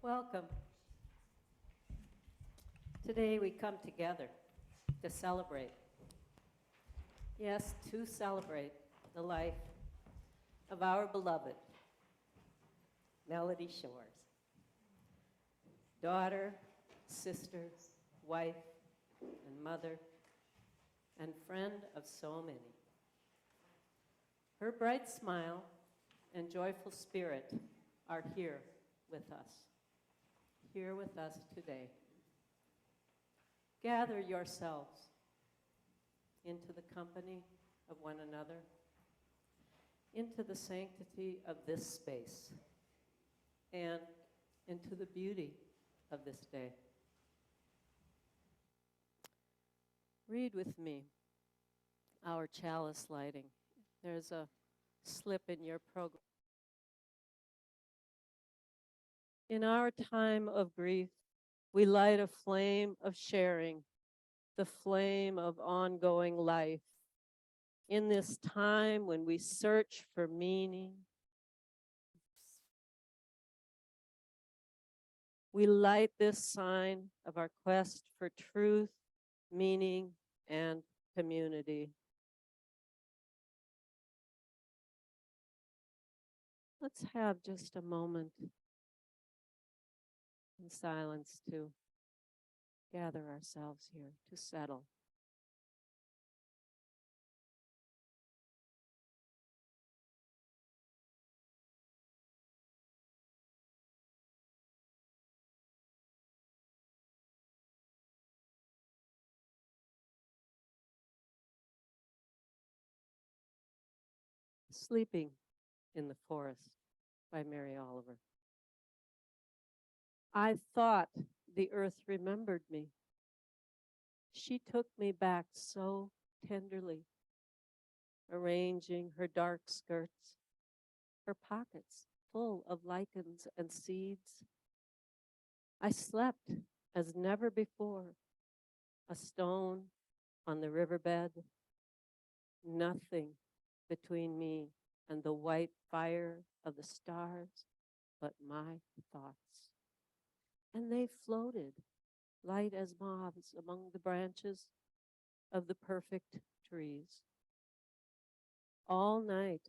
Welcome. Today we come together to celebrate. Yes, to celebrate the life of our beloved Melody Shores. Daughter, sister, wife, and mother, and friend of so many. Her bright smile and joyful spirit are here with us today. Gather yourselves into the company of one another, into the sanctity of this space, and into the beauty of this day. Read with me our chalice lighting. There's a slip in your program. In our time of grief, we light a flame of sharing, the flame of ongoing life. In this time when we search for meaning, we light this sign of our quest for truth, meaning, and community. Let's have just a moment in silence to gather ourselves here, to settle. Sleeping in the Forest by Mary Oliver. I thought the earth remembered me. She took me back so tenderly, arranging her dark skirts, her pockets full of lichens and seeds. I slept as never before, a stone on the riverbed, nothing between me and the white fire of the stars but my thoughts. And they floated, light as moths among the branches of the perfect trees. All night,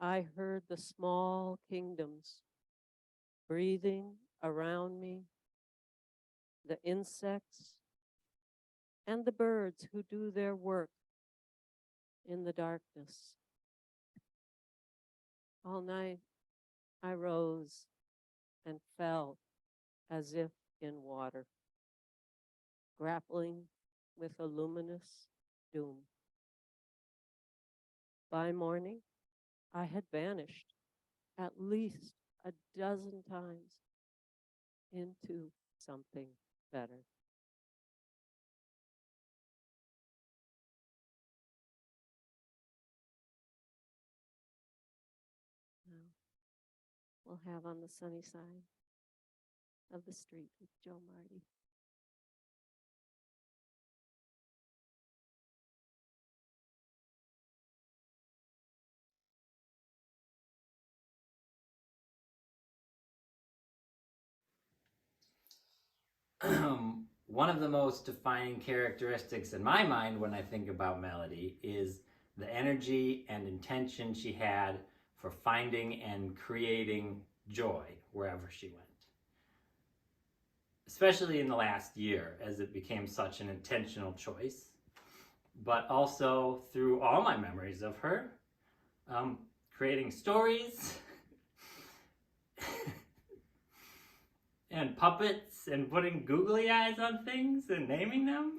I heard the small kingdoms breathing around me, the insects and the birds who do their work in the darkness. All night, I rose and fell as if in water, grappling with a luminous doom. By morning, I had vanished at least a dozen times into something better. Now, we'll have On the Sunny Side of the Street with Joe Marty. One of the most defining characteristics in my mind when I think about Melody is the energy and intention she had for finding and creating joy wherever she went. Especially in the last year, as it became such an intentional choice, but also through all my memories of her, creating stories and puppets and putting googly eyes on things and naming them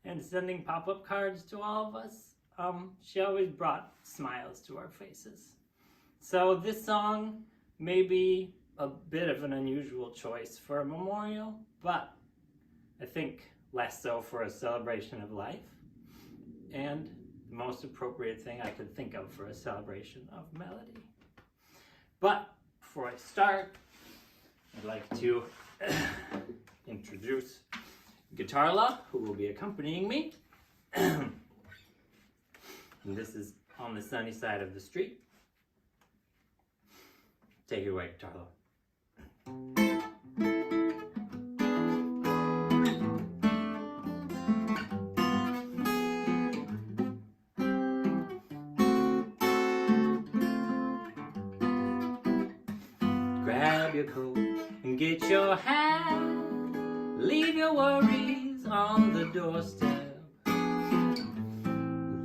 and sending pop-up cards to all of us. She always brought smiles to our faces. So this song may be a bit of an unusual choice for a memorial, but I think less so for a celebration of life, and the most appropriate thing I could think of for a celebration of Melody. But before I start, I'd like to introduce Guitarla, who will be accompanying me. And this is On the Sunny Side of the Street. Take it away, Guitarla. grab your coat and get your hat. Leave your worries on the doorstep.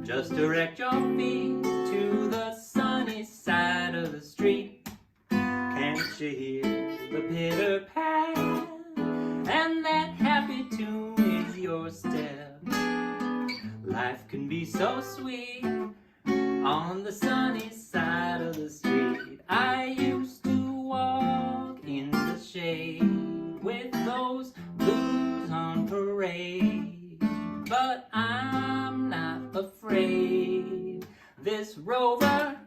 Just direct your feet to the sunny side of the street. Can't you hear the pitter-pat? And that happy tune is your step. Life can be so sweet on the sunny side of the street. I used to walk in the shade with those blues on parade, but I'm not afraid. This rover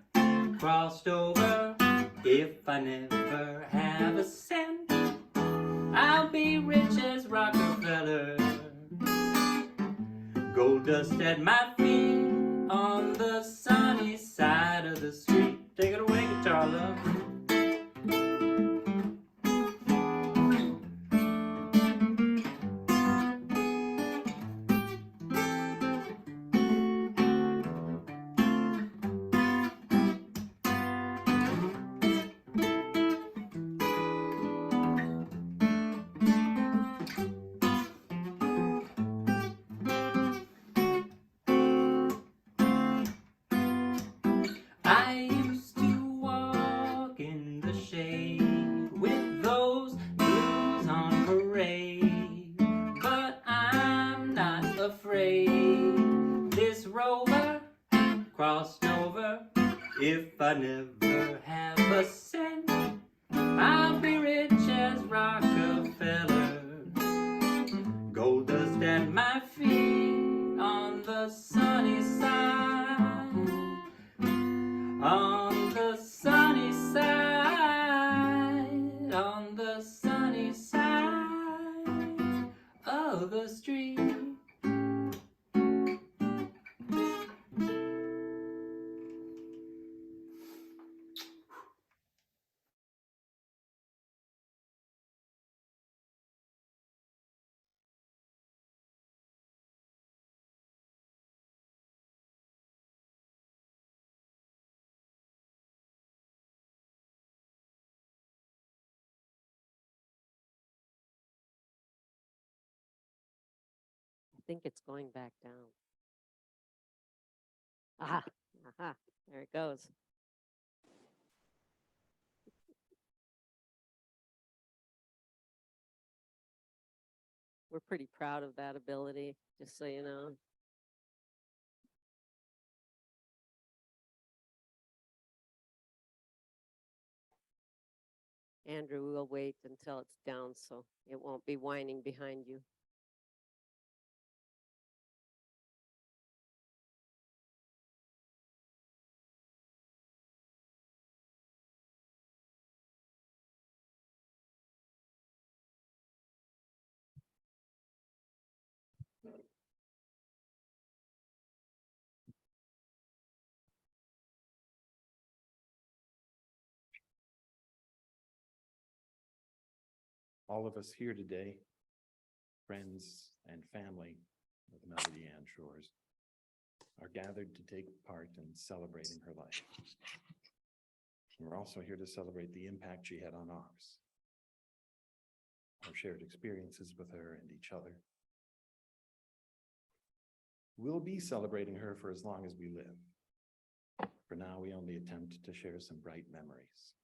crossed over. If I never have a cent, I'll be rich as Rockefeller. Gold dust at my feet on the sunny side of the street. Take it away, guitar love. I used to walk in the shade with those blues on parade, but I'm not afraid. This rover crossed over. If I never have a cent, I'll be rich as Rockefeller. Gold dust at my feet on the sunny side. On the sunny side, on the sunny side of the street. I think it's going back down. Aha, aha, there it goes. We're pretty proud of that ability, just so you know. Andrew will wait until it's down so it won't be whining behind you. All of us here today, friends and family of Melody Ann Shores, are gathered to take part in celebrating her life. We're also here to celebrate the impact she had on ours, our shared experiences with her and each other. We'll be celebrating her for as long as we live. For now, we only attempt to share some bright memories,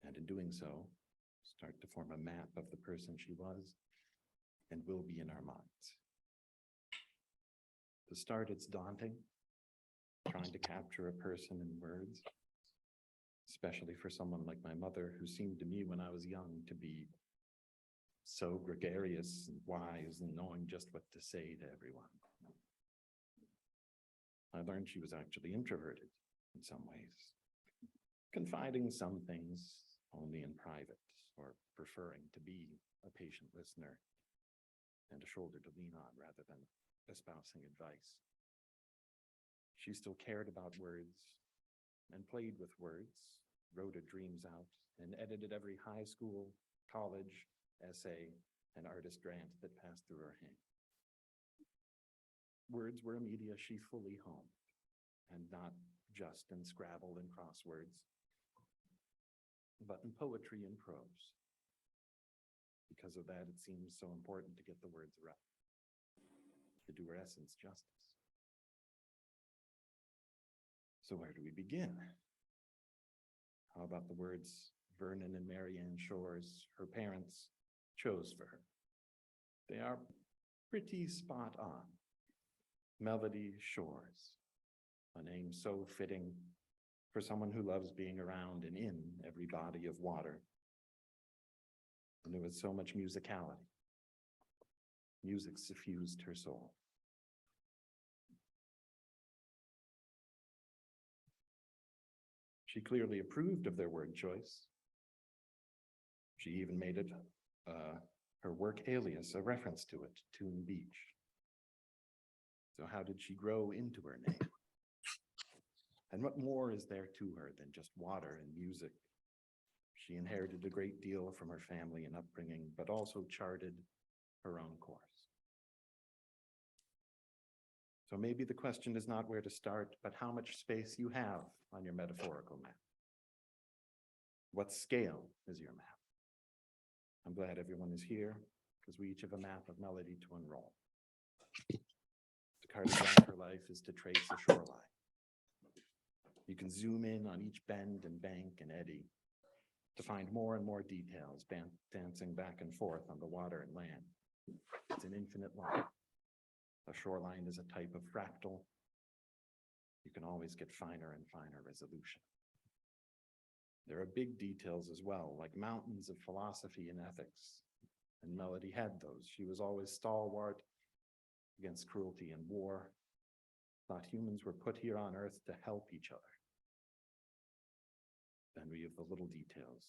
and in doing so, start to form a map of the person she was and will be in our minds. To start, it's daunting, trying to capture a person in words, especially for someone like my mother, who seemed to me when I was young to be so gregarious and wise and knowing just what to say to everyone. I learned she was actually introverted in some ways, confiding some things only in private, or preferring to be a patient listener and a shoulder to lean on rather than espousing advice. She still cared about words and played with words, wrote her dreams out, and edited every high school, college, essay, and artist grant that passed through her hand. Words were a media she fully honed, and not just in Scrabble and crosswords. but in poetry and prose. Because of that, it seems so important to get the words right, to do her essence justice. So where do we begin? How about the words Vernon and Marianne Shores, her parents, chose for her? They are pretty spot on. Melody Shores, a name so fitting for someone who loves being around and in every body of water. And there was so much musicality. Music suffused her soul. She clearly approved of their word choice. She even made it her work alias, a reference to it, Toon Beach. So how did she grow into her name? And what more is there to her than just water and music? She inherited a great deal from her family and upbringing, but also charted her own course. So maybe the question is not where to start, but how much space you have on your metaphorical map. What scale is your map? I'm glad everyone is here because we each have a map of melody to unroll. To cartograph her life is to trace a shoreline. You can zoom in on each bend and bank and eddy to find more and more details dancing back and forth on the water and land. It's an infinite line. A shoreline is a type of fractal. You can always get finer and finer resolution. There are big details as well, like mountains of philosophy and ethics. And Melody had those. She was always stalwart against cruelty and war. Thought humans were put here on earth to help each other. Then we have the little details,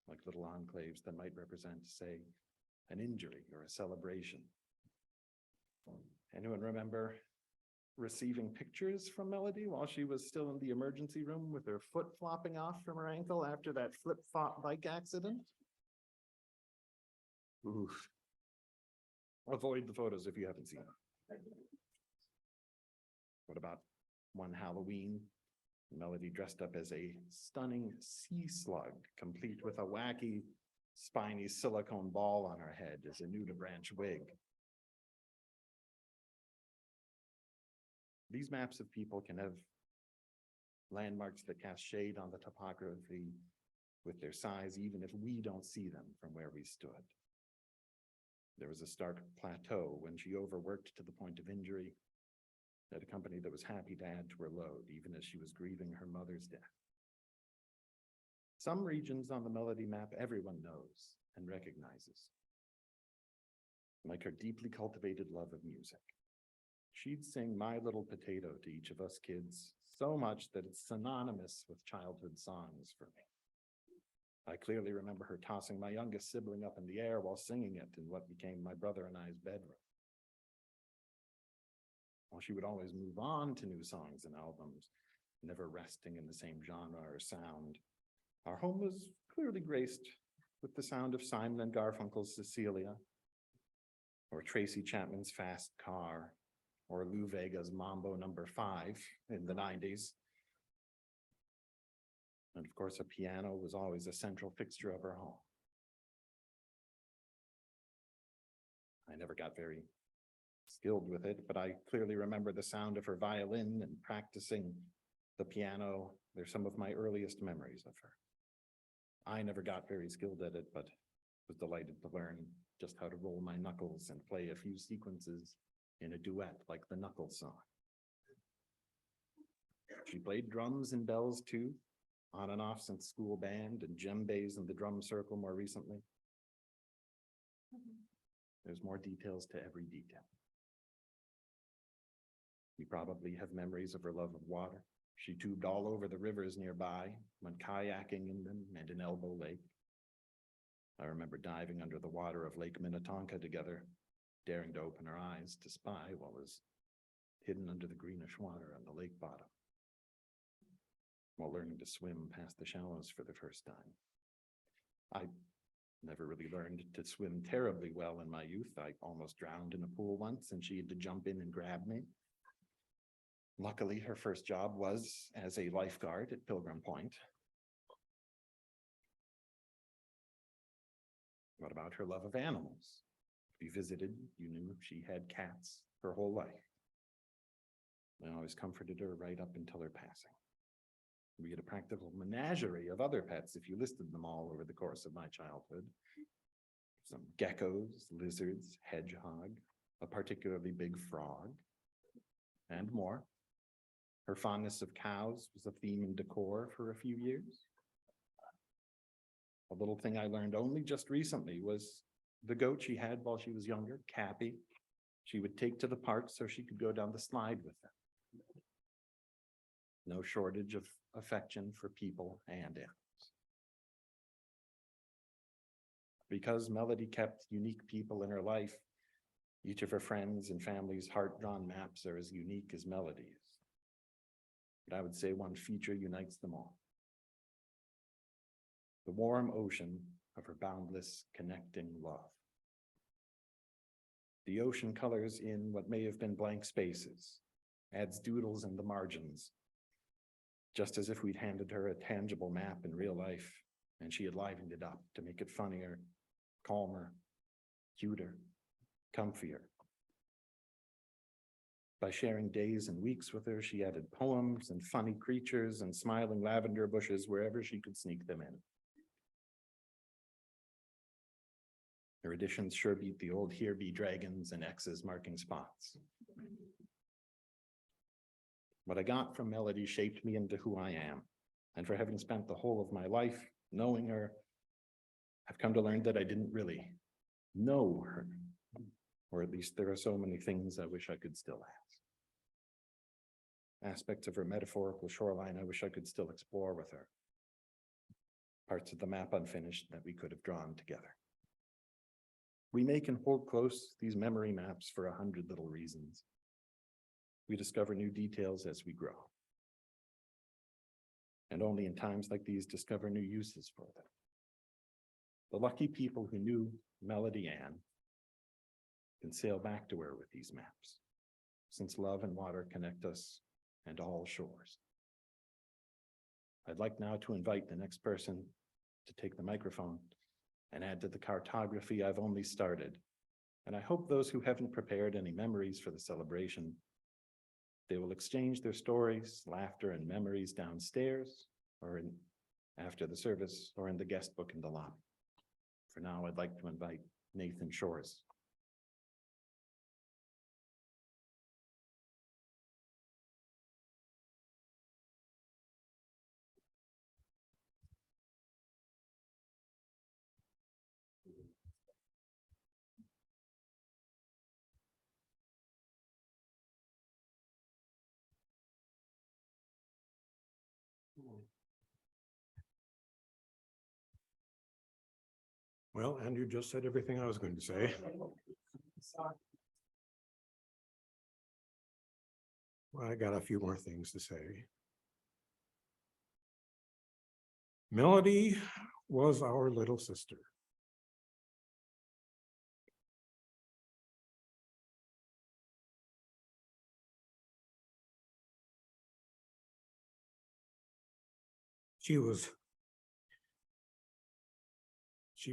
like little enclaves that might represent, say, an injury or a celebration. Anyone remember receiving pictures from Melody while she was still in the emergency room with her foot flopping off from her ankle after that flip-flop bike accident? Oof. Avoid the photos if you haven't seen them. What about one Halloween? Melody dressed up as a stunning sea slug, complete with a wacky, spiny silicone ball on her head as a nudibranch wig. These maps of people can have landmarks that cast shade on the topography with their size, even if we don't see them from where we stood. There was a stark plateau when she overworked to the point of injury at a company that was happy to add to her load, even as she was grieving her mother's death. Some regions on the Melody map everyone knows and recognizes, like her deeply cultivated love of music. She'd sing My Little Potato to each of us kids so much that it's synonymous with childhood songs for me. I clearly remember her tossing my youngest sibling up in the air while singing it in what became my brother and I's bedroom. While she would always move on to new songs and albums, never resting in the same genre or sound, our home was clearly graced with the sound of Simon and Garfunkel's Cecilia, or Tracy Chapman's Fast Car, or Lou Vega's Mambo No. 5 in the 90s. And of course, a piano was always a central fixture of her home. I never got very skilled with it, but I clearly remember the sound of her violin and practicing the piano. They're some of my earliest memories of her. I never got very skilled at it, but was delighted to learn just how to roll my knuckles and play a few sequences in a duet like the Knuckles song. She played drums and bells too, on and off since school band and djembes in the drum circle more recently. There's more details to every detail. You probably have memories of her love of water. She tubed all over the rivers nearby, went kayaking in them and in Elbow Lake. I remember diving under the water of Lake Minnetonka together, daring to open her eyes to spy what was hidden under the greenish water on the lake bottom, while learning to swim past the shallows for the first time. I never really learned to swim terribly well in my youth. I almost drowned in a pool once, and she had to jump in and grab me. Luckily, her first job was as a lifeguard at Pilgrim Point. What about her love of animals? If you visited, you knew she had cats her whole life. I always comforted her right up until her passing. We had a practical menagerie of other pets if you listed them all over the course of my childhood. Some geckos, lizards, hedgehog, a particularly big frog, and more. Her fondness of cows was a theme in decor for a few years. A little thing I learned only just recently was the goat she had while she was younger, Cappy, she would take to the park so she could go down the slide with them. No shortage of affection for people and animals. Because Melody kept unique people in her life, each of her friends and family's heart-drawn maps are as unique as Melody's. But I would say one feature unites them all. The warm ocean of her boundless, connecting love. The ocean colors in what may have been blank spaces, adds doodles in the margins, just as if we'd handed her a tangible map in real life, and she had livened it up to make it funnier, calmer, cuter, comfier. By sharing days and weeks with her, she added poems and funny creatures and smiling lavender bushes wherever she could sneak them in. Her additions sure beat the old "here be dragons" and X's marking spots. What I got from Melody shaped me into who I am, and for having spent the whole of my life knowing her, I've come to learn that I didn't really know her, or at least there are so many things I wish I could still ask. Aspects of her metaphorical shoreline I wish I could still explore with her. Parts of the map unfinished that we could have drawn together. We make and hold close these memory maps for 100 little reasons. We discover new details as we grow. And only in times like these discover new uses for them. The lucky people who knew Melody Ann can sail back to her with these maps, since love and water connect us and all shores. I'd like now to invite the next person to take the microphone and add to the cartography I've only started. And I hope those who haven't prepared any memories for the celebration, they will exchange their stories, laughter, and memories downstairs, or after the service, or in the guest book in the lobby. For now, I'd like to invite Nathan Shores. Well, Andrew just said everything I was going to say. Well, I got a few more things to say. Melody was our little sister. She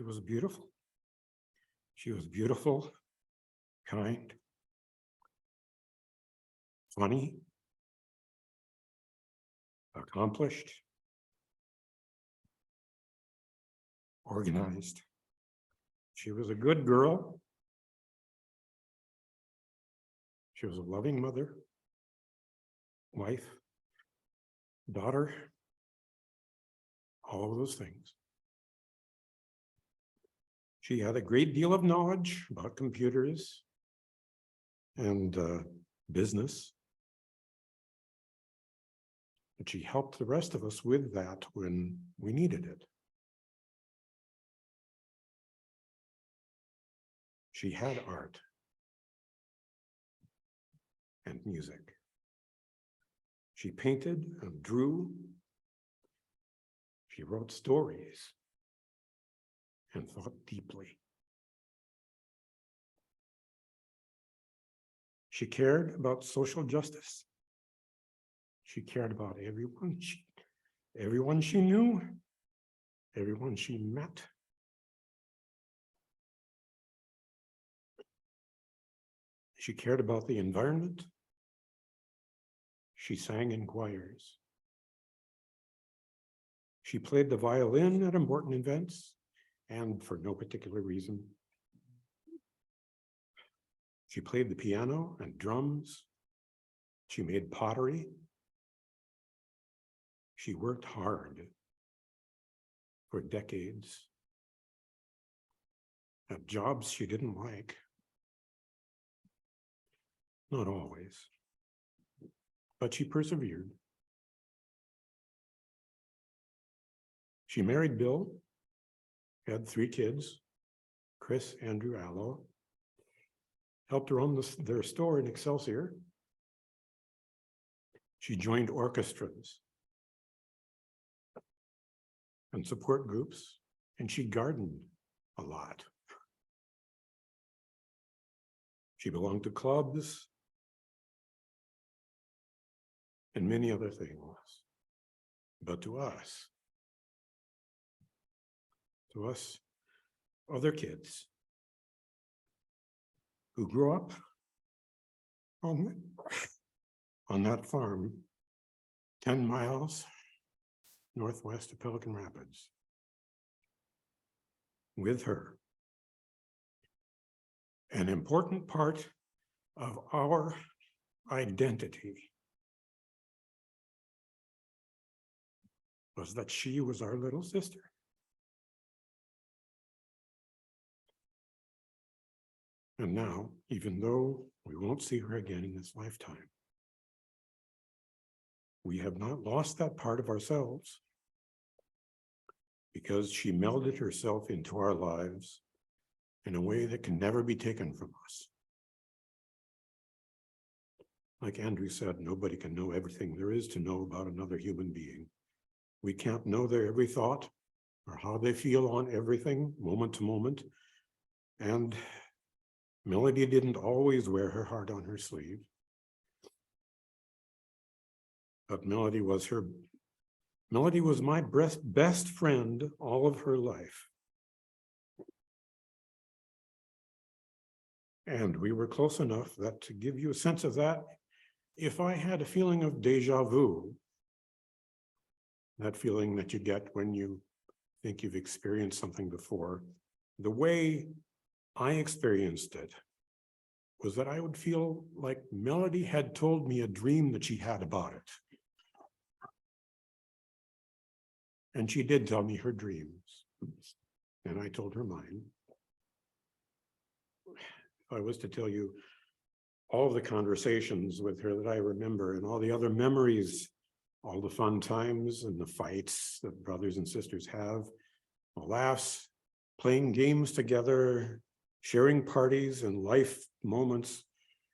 was beautiful. She was beautiful, kind, funny, accomplished, organized. She was a good girl. She was a loving mother, wife, daughter, all of those things. She had a great deal of knowledge about computers and business. But she helped the rest of us with that when we needed it. She had art and music. She painted and drew. She wrote stories and thought deeply. She cared about social justice. She cared about everyone she knew, everyone she met. She cared about the environment. She sang in choirs. She played the violin at important events and for no particular reason. She played the piano and drums. She made pottery. She worked hard for decades at jobs she didn't like. Not always, but she persevered. She married Bill, had 3 kids, Chris, Andrew, Allo, helped her own their store in Excelsior. She joined orchestras and support groups, and she gardened a lot. She belonged to clubs and many other things. But to us, other kids who grew up on that farm 10 miles northwest of Pelican Rapids with her, an important part of our identity was that she was our little sister. And now, even though we won't see her again in this lifetime, we have not lost that part of ourselves because she melded herself into our lives in a way that can never be taken from us. Like Andrew said, nobody can know everything there is to know about another human being. We can't know their every thought or how they feel on everything, moment to moment. And Melody didn't always wear her heart on her sleeve. But Melody was my best friend all of her life. And we were close enough that to give you a sense of that, if I had a feeling of deja vu, that feeling that you get when you think you've experienced something before, the way I experienced it was that I would feel like Melody had told me a dream that she had about it. And she did tell me her dreams, and I told her mine. If I was to tell you all of the conversations with her that I remember and all the other memories, all the fun times and the fights that brothers and sisters have, the laughs, playing games together, sharing parties and life moments,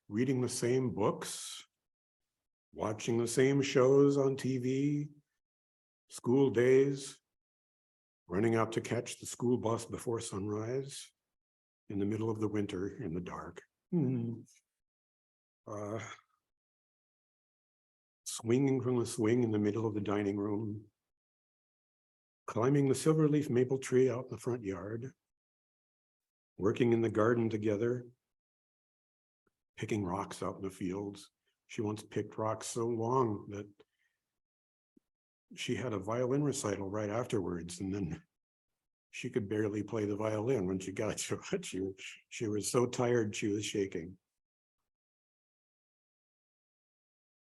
reading the same books, watching the same shows on TV, school days, running out to catch the school bus before sunrise in the middle of the winter in the dark. Swinging from the swing in the middle of the dining room, climbing the silverleaf maple tree out in the front yard, working in the garden together, picking rocks out in the fields. She once picked rocks so long that she had a violin recital right afterwards, and then she could barely play the violin when she got to it. She was so tired she was shaking.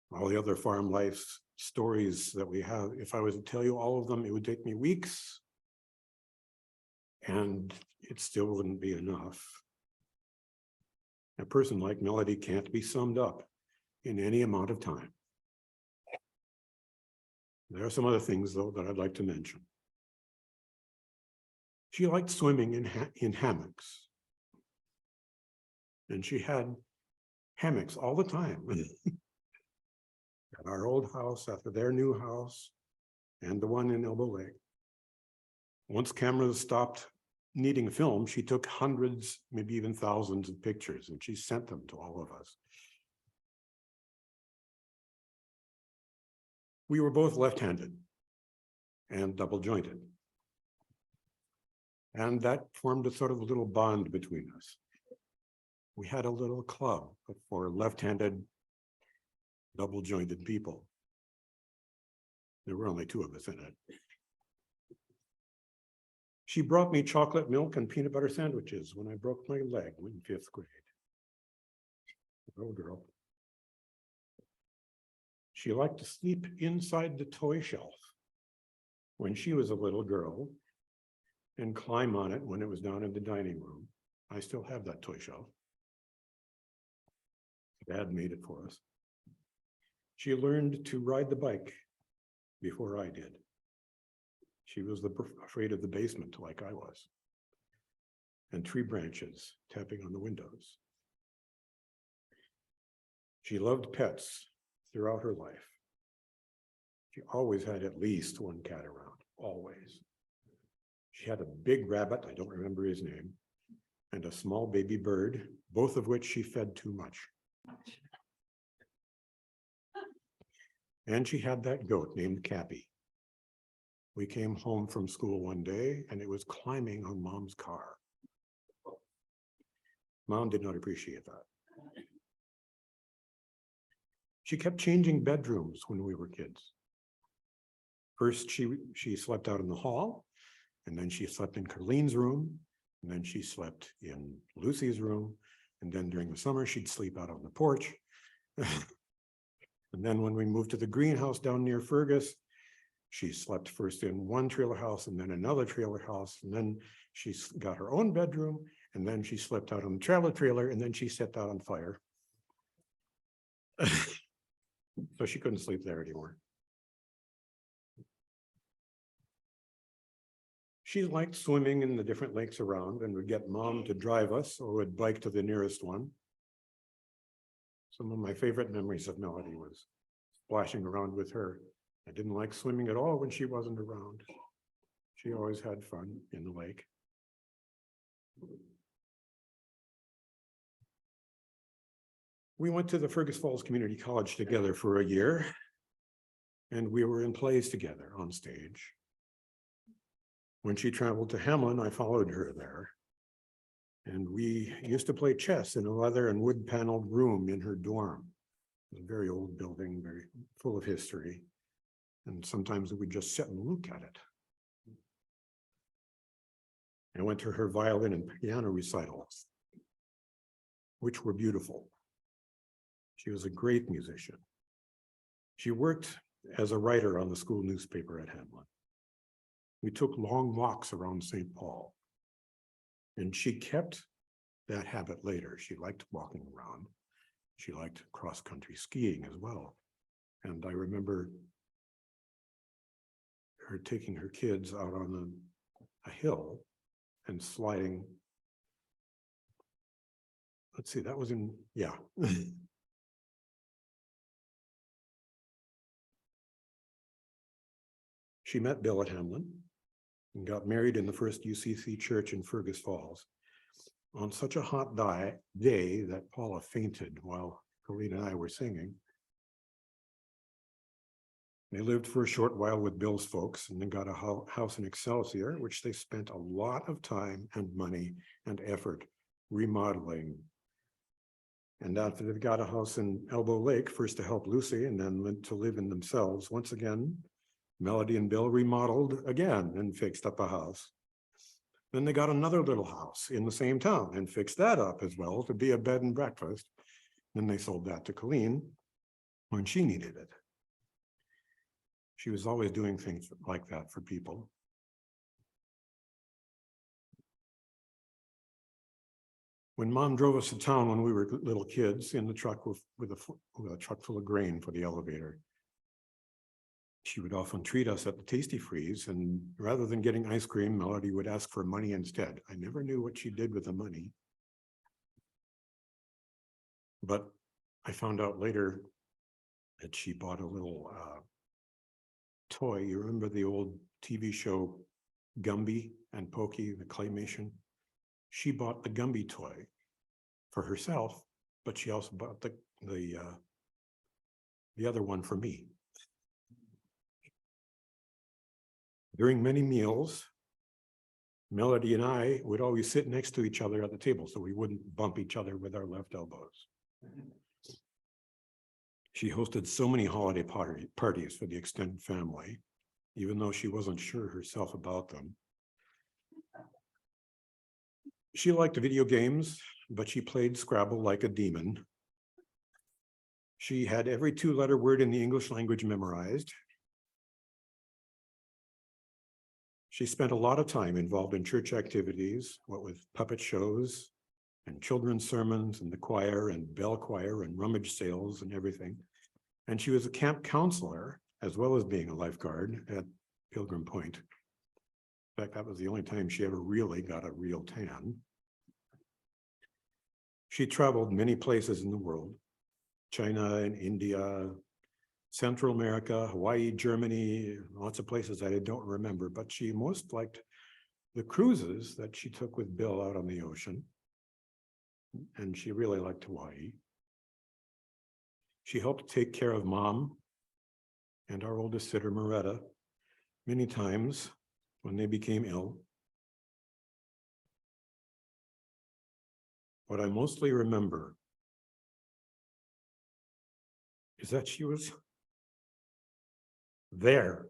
All the other farm life stories that we have, if I was to tell you all of them, it would take me weeks, and it still wouldn't be enough. A person like Melody can't be summed up in any amount of time. There are some other things, though, that I'd like to mention. She liked swimming in hammocks. And she had hammocks all the time. At our old house, after their new house, and the one in Elbow Lake. Once cameras stopped needing film, she took hundreds, maybe even thousands of pictures, and she sent them to all of us. We were both left-handed and double-jointed. And that formed a sort of little bond between us. we had a little club for left-handed, double-jointed people. There were only 2 of us in it. She brought me chocolate milk and peanut butter sandwiches when I broke my leg in 5th grade. Little girl. She liked to sleep inside the toy shelf when she was a little girl and climb on it when it was down in the dining room. I still have that toy shelf. Dad made it for us. She learned to ride the bike before I did. She was afraid of the basement like I was. And tree branches tapping on the windows. She loved pets throughout her life. She always had at least 1 cat around, always. She had a big rabbit, I don't remember his name, and a small baby bird, both of which she fed too much. And she had that goat named Cappy. We came home from school one day and it was climbing on Mom's car. Mom did not appreciate that. She kept changing bedrooms when we were kids. First, she slept out in the hall, and then she slept in Colleen's room, and then she slept in Lucie's room, and then during the summer, she'd sleep out on the porch. And then when we moved to the greenhouse down near Fergus, she slept first in one trailer house and then another trailer house, and then she got her own bedroom, and then she slept out on the trailer, and then she set that on fire. So she couldn't sleep there anymore. She liked swimming in the different lakes around and would get Mom to drive us or would bike to the nearest one. Some of my favorite memories of Melody was splashing around with her. I didn't like swimming at all when she wasn't around. She always had fun in the lake. We went to the Fergus Falls Community College together for a year, and we were in plays together on stage. When she traveled to Hamlin, I followed her there. And we used to play chess in a leather and wood paneled room in her dorm. It was a very old building, very full of history. And sometimes we'd just sit and look at it. I went to her violin and piano recitals, which were beautiful. She was a great musician. She worked as a writer on the school newspaper at Hamlin. We took long walks around St. Paul. And she kept that habit later. She liked walking around. She liked cross-country skiing as well. And I remember her taking her kids out on a hill and sliding. Let's see, that was in, yeah. She met Bill at Hamlin and got married in the first UCC church in Fergus Falls on such a hot day that Paula fainted while Colleen and I were singing. They lived for a short while with Bill's folks and then got a house in Excelsior, which they spent a lot of time and money and effort remodeling. And after they got a house in Elbow Lake, first to help Lucie and then went to live in themselves, once again, Melody and Bill remodeled again and fixed up a house. Then they got another little house in the same town and fixed that up as well to be a bed and breakfast. Then they sold that to Colleen when she needed it. She was always doing things like that for people. When Mom drove us to town when we were little kids in the truck with a truck full of grain for the elevator, she would often treat us at the Tasty Freeze, and rather than getting ice cream, Melody would ask for money instead. I never knew what she did with the money. But I found out later that she bought a little toy. You remember the old TV show Gumby and Pokey, the claymation? She bought the Gumby toy for herself, but she also bought the other one for me. During many meals, Melody and I would always sit next to each other at the table so we wouldn't bump each other with our left elbows. She hosted so many holiday parties for the extended family, even though she wasn't sure herself about them. She liked video games, but she played Scrabble like a demon. She had every two-letter word in the English language memorized. She spent a lot of time involved in church activities, what with puppet shows and children's sermons and the choir and bell choir and rummage sales and everything. And she was a camp counselor as well as being a lifeguard at Pilgrim Point. In fact, that was the only time she ever really got a real tan. She traveled many places in the world, China and India, Central America, Hawaii, Germany, lots of places I don't remember, but she most liked the cruises that she took with Bill out on the ocean. And she really liked Hawaii. She helped take care of Mom and our oldest sister, Moretta, many times when they became ill. What I mostly remember is that she was there.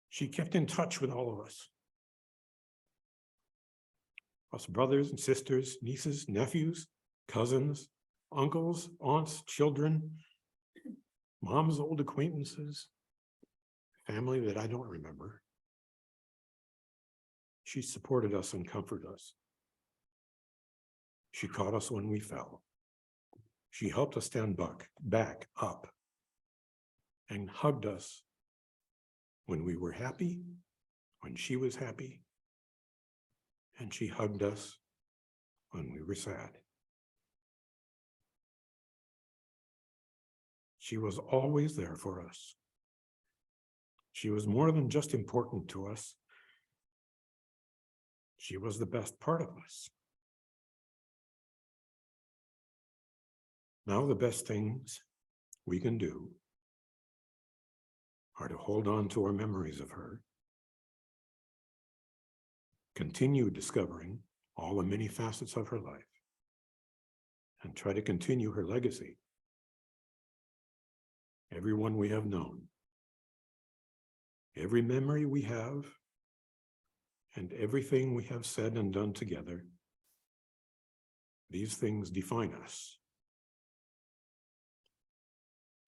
She kept in touch with all of us brothers and sisters, nieces, nephews, cousins, uncles, aunts, children, Mom's old acquaintances, family that I don't remember. She supported us and comforted us. She caught us when we fell. She helped us stand back up and hugged us when we were happy, when she was happy, and she hugged us when we were sad. She was always there for us. She was more than just important to us. She was the best part of us. Now the best things we can do are to hold on to our memories of her, continue discovering all the many facets of her life, and try to continue her legacy. Everyone we have known, every memory we have, and everything we have said and done together, these things define us.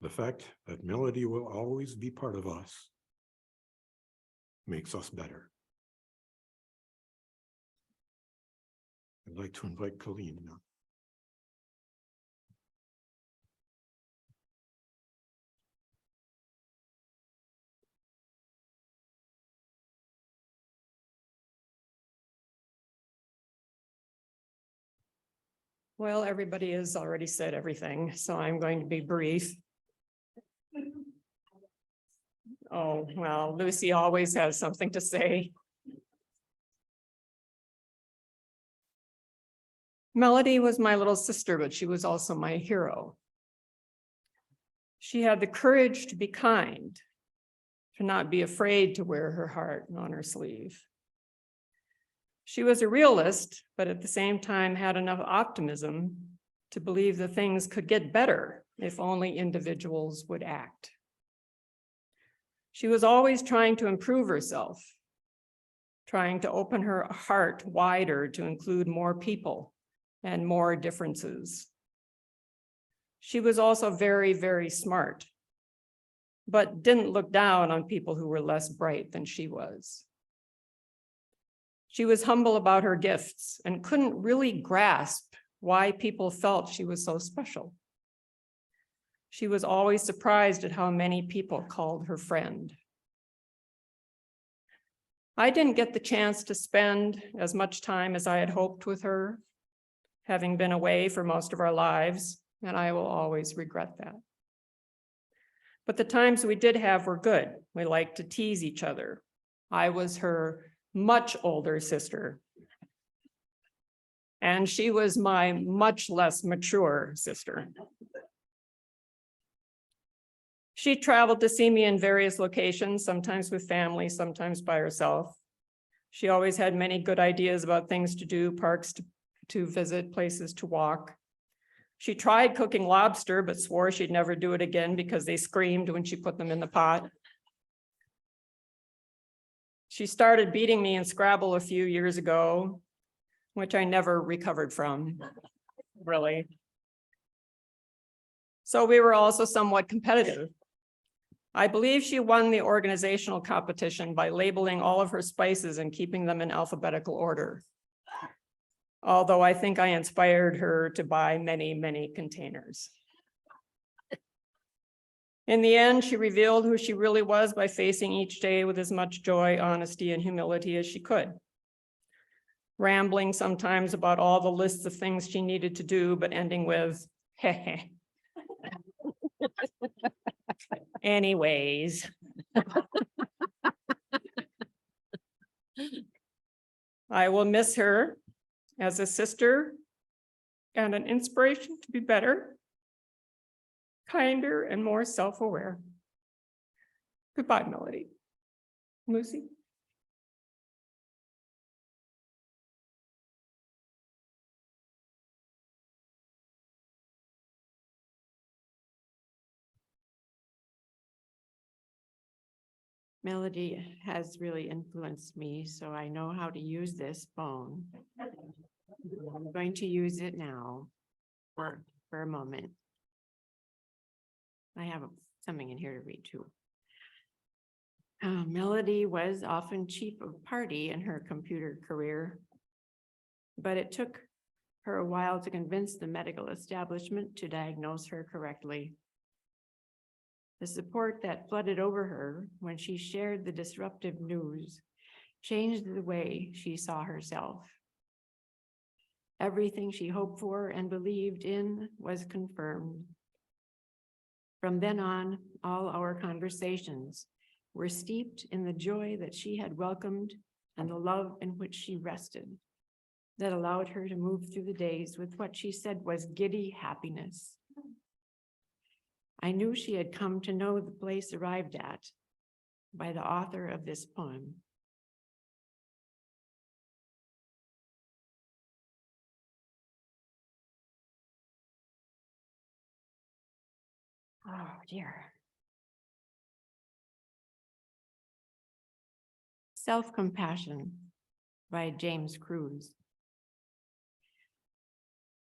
The fact that melody will always be part of us makes us better. I'd like to invite Colleen now. Well, everybody has already said everything, so I'm going to be brief. Oh, well, Lucie always has something to say. Melody was my little sister, but she was also my hero. She had the courage to be kind, to not be afraid to wear her heart on her sleeve. She was a realist, but at the same time had enough optimism to believe that things could get better if only individuals would act. She was always trying to improve herself, trying to open her heart wider to include more people and more differences. She was also very, very smart, but didn't look down on people who were less bright than she was. She was humble about her gifts and couldn't really grasp why people felt she was so special. She was always surprised at how many people called her friend. I didn't get the chance to spend as much time as I had hoped with her, having been away for most of our lives, and I will always regret that. But the times we did have were good. We liked to tease each other. I was her much older sister, and she was my much less mature sister. She traveled to see me in various locations, sometimes with family, sometimes by herself. She always had many good ideas about things to do, parks to visit, places to walk. She tried cooking lobster, but swore she'd never do it again because they screamed when she put them in the pot. She started beating me in Scrabble a few years ago, which I never recovered from, really. So we were also somewhat competitive. I believe she won the organizational competition by labeling all of her spices and keeping them in alphabetical order. Although I think I inspired her to buy many, many containers. In the end, she revealed who she really was by facing each day with as much joy, honesty, and humility as she could. Rambling sometimes about all the lists of things she needed to do, but ending with, heh. Anyways. I will miss her as a sister and an inspiration to be better, kinder, and more self-aware. Goodbye, Melody. Lucie. Melody has really influenced me, so I know how to use this phone. I'm going to use it now for a moment. I have something in here to read too. Melody was often chief of party in her computer career, but it took her a while to convince the medical establishment to diagnose her correctly. The support that flooded over her when she shared the disruptive news changed the way she saw herself. Everything she hoped for and believed in was confirmed. From then on, all our conversations were steeped in the joy that she had welcomed and the love in which she rested, that allowed her to move through the days with what she said was giddy happiness. I knew she had come to know the place arrived at by the author of this poem. Oh dear. Self-Compassion by James Cruz.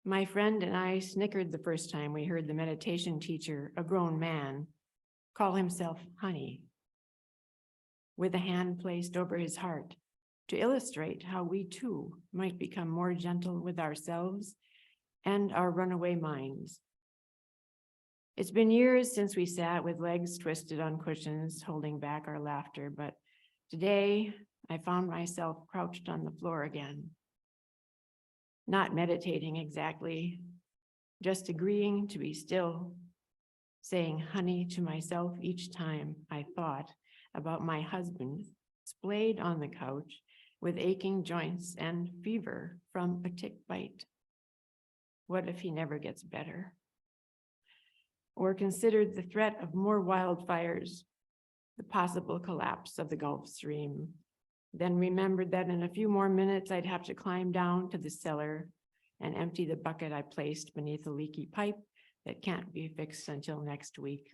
My friend and I snickered the first time we heard the meditation teacher, a grown man, call himself honey, with a hand placed over his heart to illustrate how we too might become more gentle with ourselves and our runaway minds. It's been years since we sat with legs twisted on cushions, holding back our laughter, but today I found myself crouched on the floor again. Not meditating exactly, just agreeing to be still, saying honey to myself each time I thought about my husband splayed on the couch with aching joints and fever from a tick bite. What if he never gets better? Or considered the threat of more wildfires, the possible collapse of the Gulf Stream, then remembered that in a few more minutes I'd have to climb down to the cellar and empty the bucket I placed beneath a leaky pipe that can't be fixed until next week.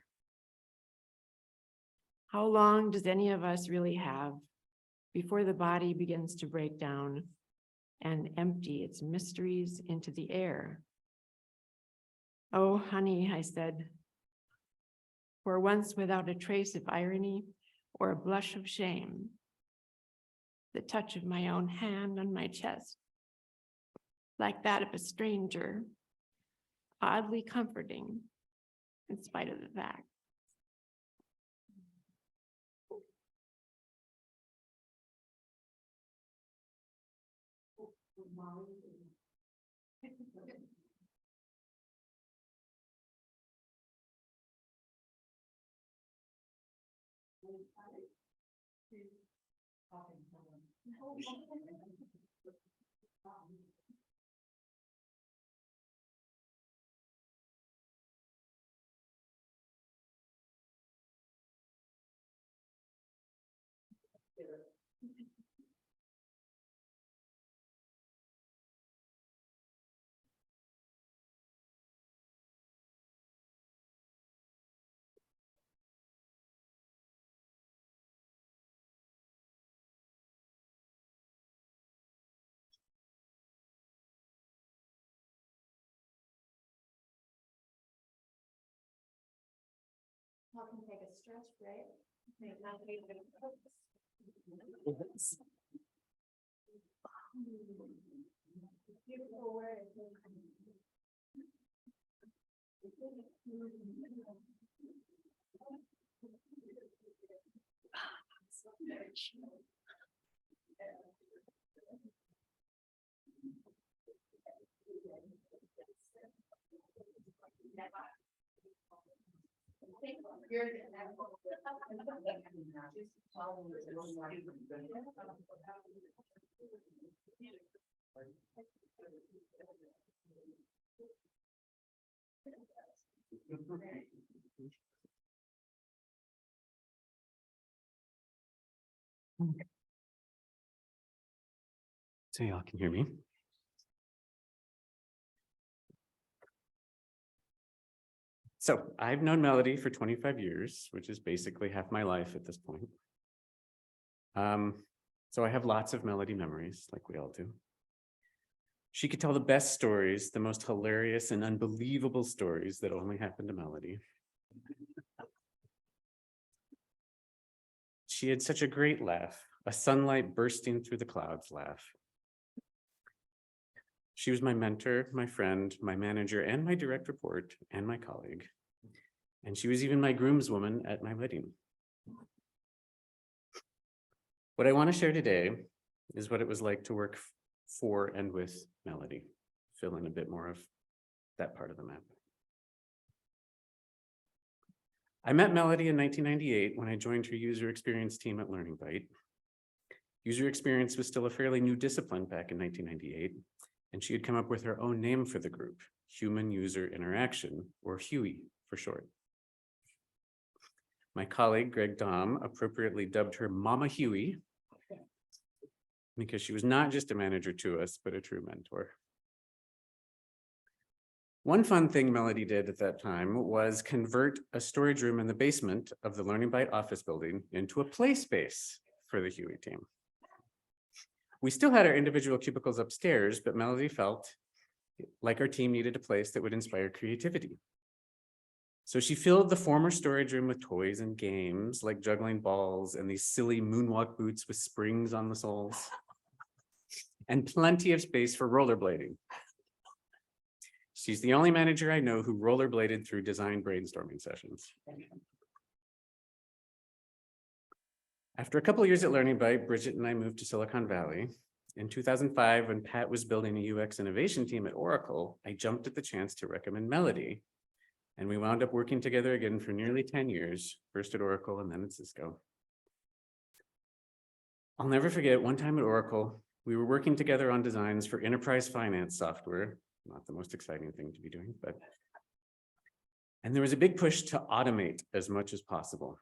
How long does any of us really have before the body begins to break down and empty its mysteries into the air? Oh, honey, I said, for once without a trace of irony or a blush of shame, the touch of my own hand on my chest, like that of a stranger, oddly comforting in spite of the fact. Can take a stretch break. Beautiful word. So y'all can hear me. So I've known Melody for 25 years, which is basically half my life at this point. So I have lots of Melody memories, like we all do. She could tell the best stories, the most hilarious and unbelievable stories that only happened to Melody. She had such a great laugh, a sunlight bursting through the clouds laugh. She was my mentor, my friend, my manager, and my direct report, and my colleague. And she was even my groomswoman at my wedding. What I want to share today is what it was like to work for and with Melody. Fill in a bit more of that part of the map. I met Melody in 1998 when I joined her user experience team at Learning Byte. User experience was still a fairly new discipline back in 1998, and she had come up with her own name for the group, Human User Interaction, or HUI for short. My colleague, Greg Dom, appropriately dubbed her Mama Huey because she was not just a manager to us, but a true mentor. One fun thing Melody did at that time was convert a storage room in the basement of the Learning Byte office building into a play space for the Huey team. We still had our individual cubicles upstairs, but Melody felt like our team needed a place that would inspire creativity. So she filled the former storage room with toys and games like juggling balls and these silly moonwalk boots with springs on the soles, and plenty of space for rollerblading. She's the only manager I know who rollerbladed through design brainstorming sessions. After a couple of years at Learning Byte, Bridget and I moved to Silicon Valley. In 2005, when Pat was building a UX innovation team at Oracle, I jumped at the chance to recommend Melody. And we wound up working together again for nearly 10 years, first at Oracle and then at Cisco. I'll never forget one time at Oracle, we were working together on designs for enterprise finance software, not the most exciting thing to be doing, and there was a big push to automate as much as possible.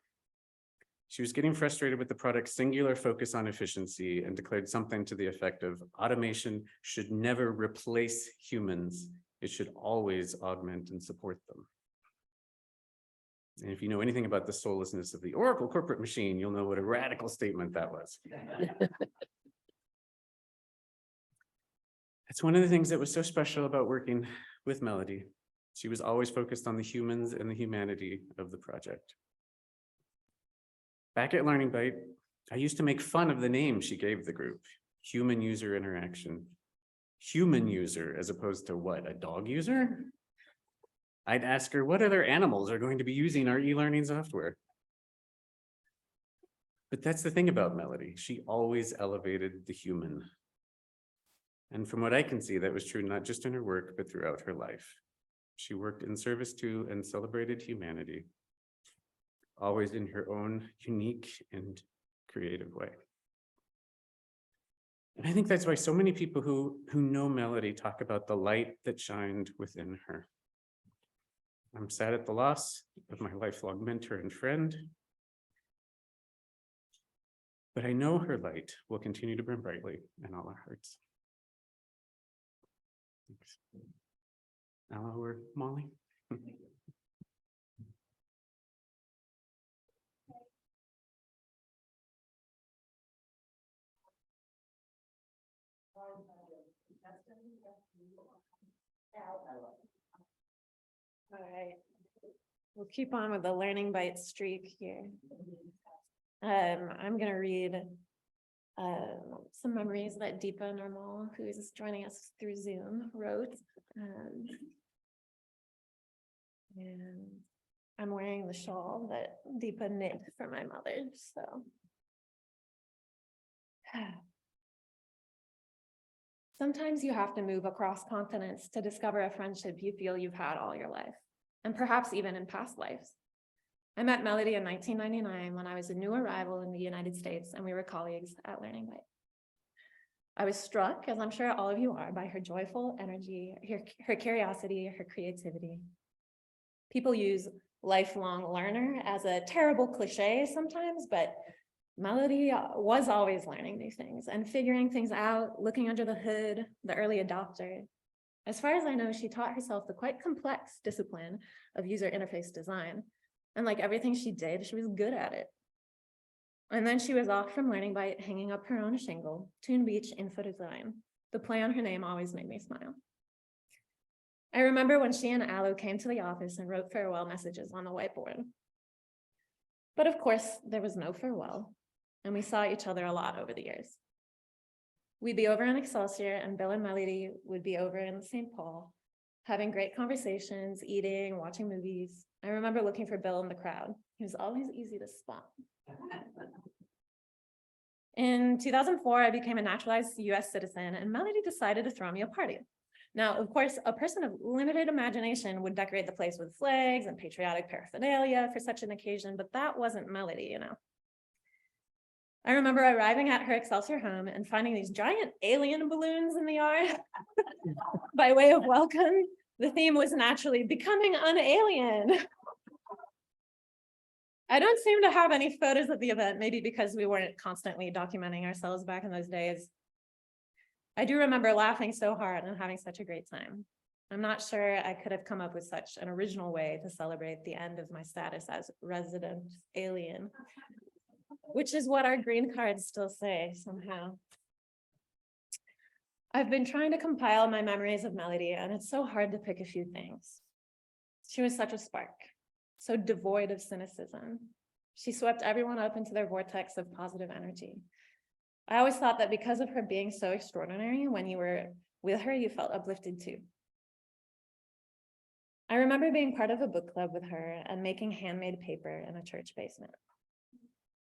She was getting frustrated with the product's singular focus on efficiency and declared something to the effect of automation should never replace humans. It should always augment and support them. And if you know anything about the soullessness of the Oracle corporate machine, you'll know what a radical statement that was. It's one of the things that was so special about working with Melody. She was always focused on the humans and the humanity of the project. Back at Learning Byte, I used to make fun of the name she gave the group, Human User Interaction. Human user as opposed to what, a dog user? I'd ask her what other animals are going to be using our e-learning software. But that's the thing about Melody. She always elevated the human. And from what I can see, that was true not just in her work, but throughout her life. She worked in service to and celebrated humanity, always in her own unique and creative way. And I think that's why so many people who know Melody talk about the light that shined within her. I'm sad at the loss of my lifelong mentor and friend, but I know her light will continue to burn brightly in all our hearts. Thanks. Ella or Molly? All right. We'll keep on with the learning bite streak here. I'm gonna read some memories that Deepa Nirmal, who is joining us through Zoom, wrote. And I'm wearing the shawl that Deepa knit for my mother, so. Sometimes you have to move across continents to discover a friendship you feel you've had all your life, and perhaps even in past lives. I met Melody in 1999 when I was a new arrival in the United States and we were colleagues at Learning Bite. I was struck, as I'm sure all of you are, by her joyful energy, her curiosity, her creativity. People use lifelong learner as a terrible cliche sometimes, but Melody was always learning new things and figuring things out, looking under the hood, the early adopter. As far as I know, she taught herself the quite complex discipline of user interface design. And like everything she did, she was good at it. And then she was off from Learning Bite, hanging up her own shingle, Toon Beach Info Design. The play on her name always made me smile. I remember when she and Aloe came to the office and wrote farewell messages on the whiteboard. But of course, there was no farewell, and we saw each other a lot over the years. We'd be over in Excelsior, and Bill and Melody would be over in St. Paul, having great conversations, eating, watching movies. I remember looking for Bill in the crowd. He was always easy to spot. In 2004, I became a naturalized US citizen, and Melody decided to throw me a party. Now, of course, a person of limited imagination would decorate the place with flags and patriotic paraphernalia for such an occasion, but that wasn't Melody, you know. I remember arriving at her Excelsior home and finding these giant alien balloons in the yard. By way of welcome, the theme was naturally becoming an alien. I don't seem to have any photos of the event, maybe because we weren't constantly documenting ourselves back in those days. I do remember laughing so hard and having such a great time. I'm not sure I could have come up with such an original way to celebrate the end of my status as resident alien, which is what our green cards still say somehow. I've been trying to compile my memories of Melody, and it's so hard to pick a few things. She was such a spark, so devoid of cynicism. She swept everyone up into their vortex of positive energy. I always thought that because of her being so extraordinary, when you were with her, you felt uplifted too. I remember being part of a book club with her and making handmade paper in a church basement.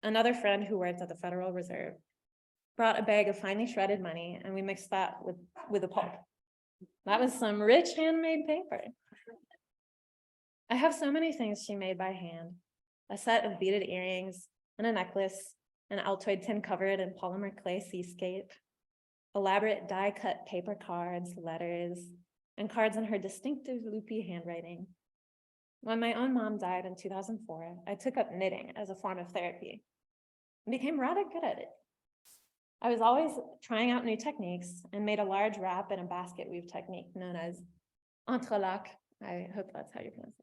Another friend who worked at the Federal Reserve brought a bag of finely shredded money, and we mixed that with a pulp. That was some rich handmade paper. I have so many things she made by hand: a set of beaded earrings and a necklace, an Altoid tin covered in polymer clay seascape, elaborate die-cut paper cards, letters, and cards in her distinctive loopy handwriting. When my own mom died in 2004, I took up knitting as a form of therapy and became rather good at it. I was always trying out new techniques and made a large wrap in a basket weave technique known as entrelac. I hope that's how you pronounce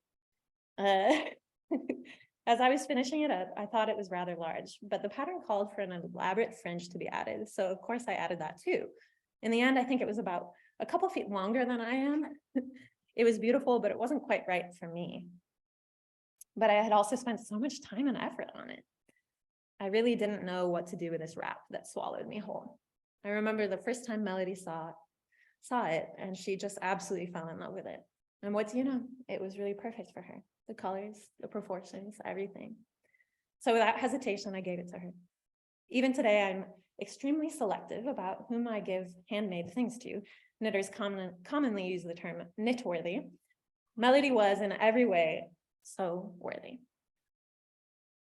it. As I was finishing it up, I thought it was rather large, but the pattern called for an elaborate fringe to be added. So of course I added that too. In the end, I think it was about a couple feet longer than I am. It was beautiful, but it wasn't quite right for me. But I had also spent so much time and effort on it. I really didn't know what to do with this wrap that swallowed me whole. I remember the first time Melody saw it, and she just absolutely fell in love with it. And what do you know? It was really perfect for her. The colors, the proportions, everything. So without hesitation, I gave it to her. Even today, I'm extremely selective about whom I give handmade things to. Knitters commonly use the term knit-worthy. Melody was in every way so worthy.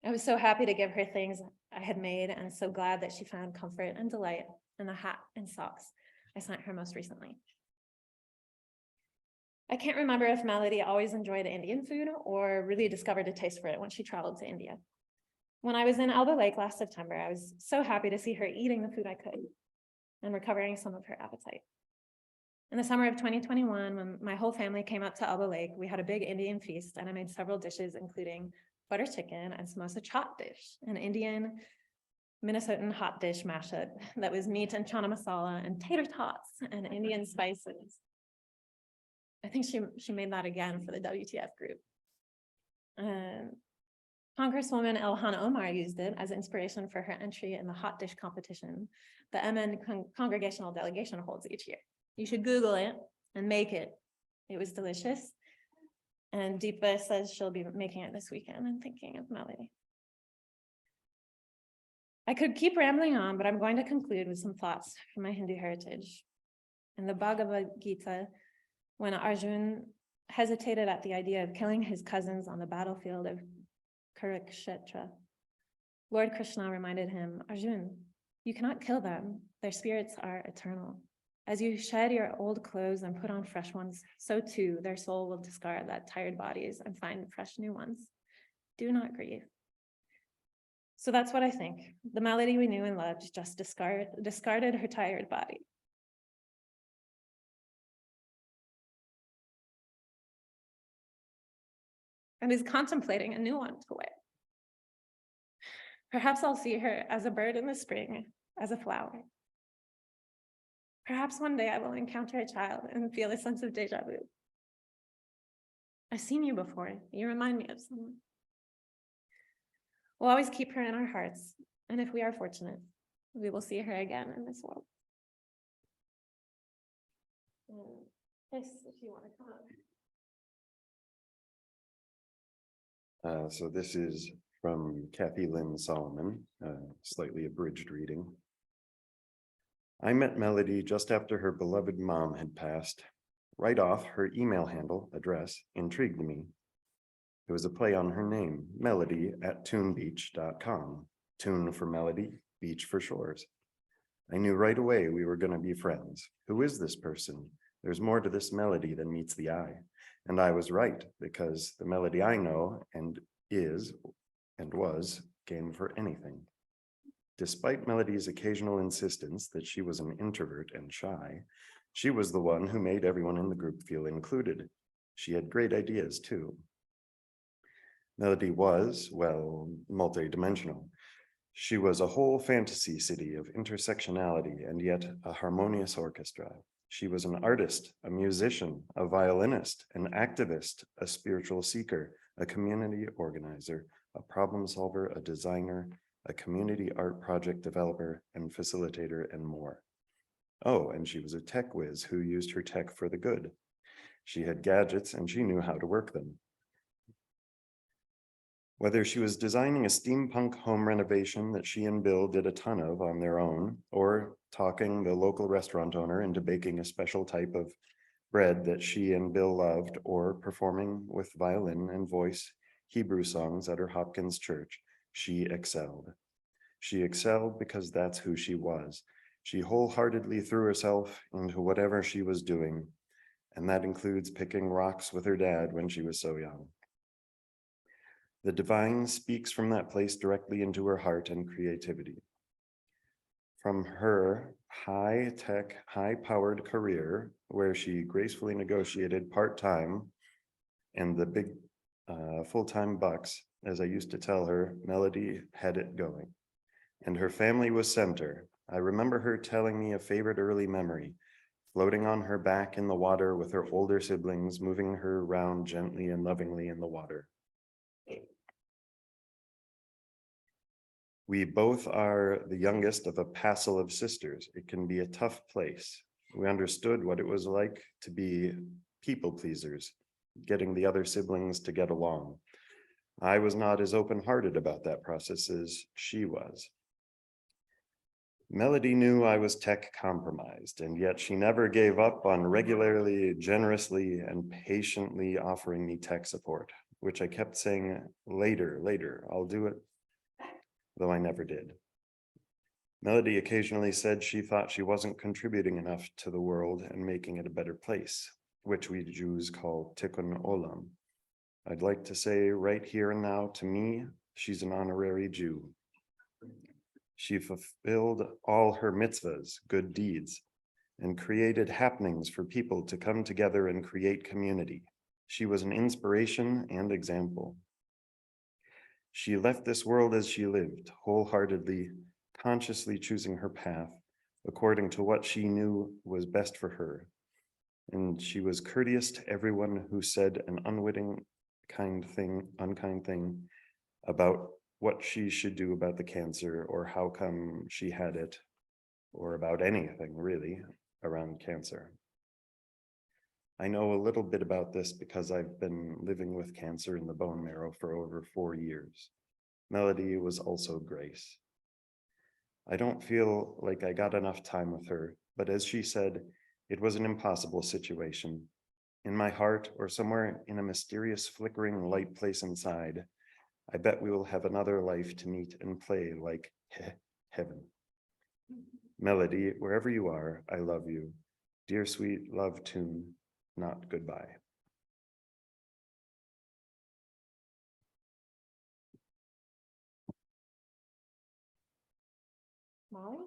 I was so happy to give her things I had made, and so glad that she found comfort and delight in the hat and socks I sent her most recently. I can't remember if Melody always enjoyed Indian food or really discovered a taste for it when she traveled to India. When I was in Elbow Lake last September, I was so happy to see her eating the food I could and recovering some of her appetite. In the summer of 2021, when my whole family came up to Elbow Lake, we had a big Indian feast, and I made several dishes, including butter chicken and samosa chaat dish, an Indian Minnesotan hot dish mashup that was meat and chana masala and tater tots and Indian spices. I think she made that again for the WTF group. Congresswoman Ilhan Omar used it as inspiration for her entry in the hot dish competition the MN Congregational Delegation holds each year. You should Google it and make it. It was delicious. And Deepa says she'll be making it this weekend and thinking of Melody. I could keep rambling on, but I'm going to conclude with some thoughts from my Hindu heritage. In the Bhagavad Gita, when Arjun hesitated at the idea of killing his cousins on the battlefield of Kurukshetra, Lord Krishna reminded him, Arjun, you cannot kill them. Their spirits are eternal. As you shed your old clothes and put on fresh ones, so too their soul will discard that tired bodies and find fresh new ones. Do not grieve. So that's what I think. The Melody we knew and loved just discarded her tired body. And is contemplating a new one to wear. Perhaps I'll see her as a bird in the spring, as a flower. Perhaps one day I will encounter a child and feel a sense of deja vu. I've seen you before. You remind me of someone. We'll always keep her in our hearts, and if we are fortunate, we will see her again in this world. Yes, if you want to come over. So this is from Kathilyn Solomon, slightly abridged reading. I met Melody just after her beloved mom had passed. Right off, her email handle, address, intrigued me. It was a play on her name, melody@tunebeach.com. Tune for melody, beach for shores. I knew right away we were going to be friends. Who is this person? There's more to this Melody than meets the eye. And I was right, because the Melody I know and is and was game for anything. Despite Melody's occasional insistence that she was an introvert and shy, she was the one who made everyone in the group feel included. She had great ideas too. Melody was, well, multidimensional. She was a whole fantasy city of intersectionality and yet a harmonious orchestra. She was an artist, a musician, a violinist, an activist, a spiritual seeker, a community organizer, a problem solver, a designer, a community art project developer and facilitator, and more. Oh, and she was a tech whiz who used her tech for the good. She had gadgets and she knew how to work them. Whether she was designing a steampunk home renovation that she and Bill did a ton of on their own, or talking the local restaurant owner into baking a special type of bread that she and Bill loved, or performing with violin and voice Hebrew songs at her Hopkins church, she excelled. She excelled because that's who she was. She wholeheartedly threw herself into whatever she was doing, and that includes picking rocks with her dad when she was so young. The divine speaks from that place directly into her heart and creativity. From her high-tech, high-powered career, where she gracefully negotiated part-time and the big full-time bucks, as I used to tell her, Melody had it going. And her family was center. I remember her telling me a favorite early memory, floating on her back in the water with her older siblings, moving her around gently and lovingly in the water. We both are the youngest of a passel of sisters. It can be a tough place. We understood what it was like to be people pleasers, getting the other siblings to get along. I was not as open-hearted about that process as she was. Melody knew I was tech compromised, and yet she never gave up on regularly, generously, and patiently offering me tech support, which I kept saying, later, I'll do it, though I never did. Melody occasionally said she thought she wasn't contributing enough to the world and making it a better place, which we Jews call tikkun olam. I'd like to say right here and now, to me, she's an honorary Jew. She fulfilled all her mitzvahs, good deeds, and created happenings for people to come together and create community. She was an inspiration and example. She left this world as she lived, wholeheartedly, consciously choosing her path according to what she knew was best for her. And she was courteous to everyone who said an unwitting unkind thing about what she should do about the cancer or how come she had it, or about anything really around cancer. I know a little bit about this because I've been living with cancer in the bone marrow for over 4 years. Melody was also Grace. I don't feel like I got enough time with her, but as she said, it was an impossible situation. In my heart, or somewhere in a mysterious flickering light place inside, I bet we will have another life to meet and play like heaven. Melody, wherever you are, I love you. Dear sweet love tune, not goodbye. Molly?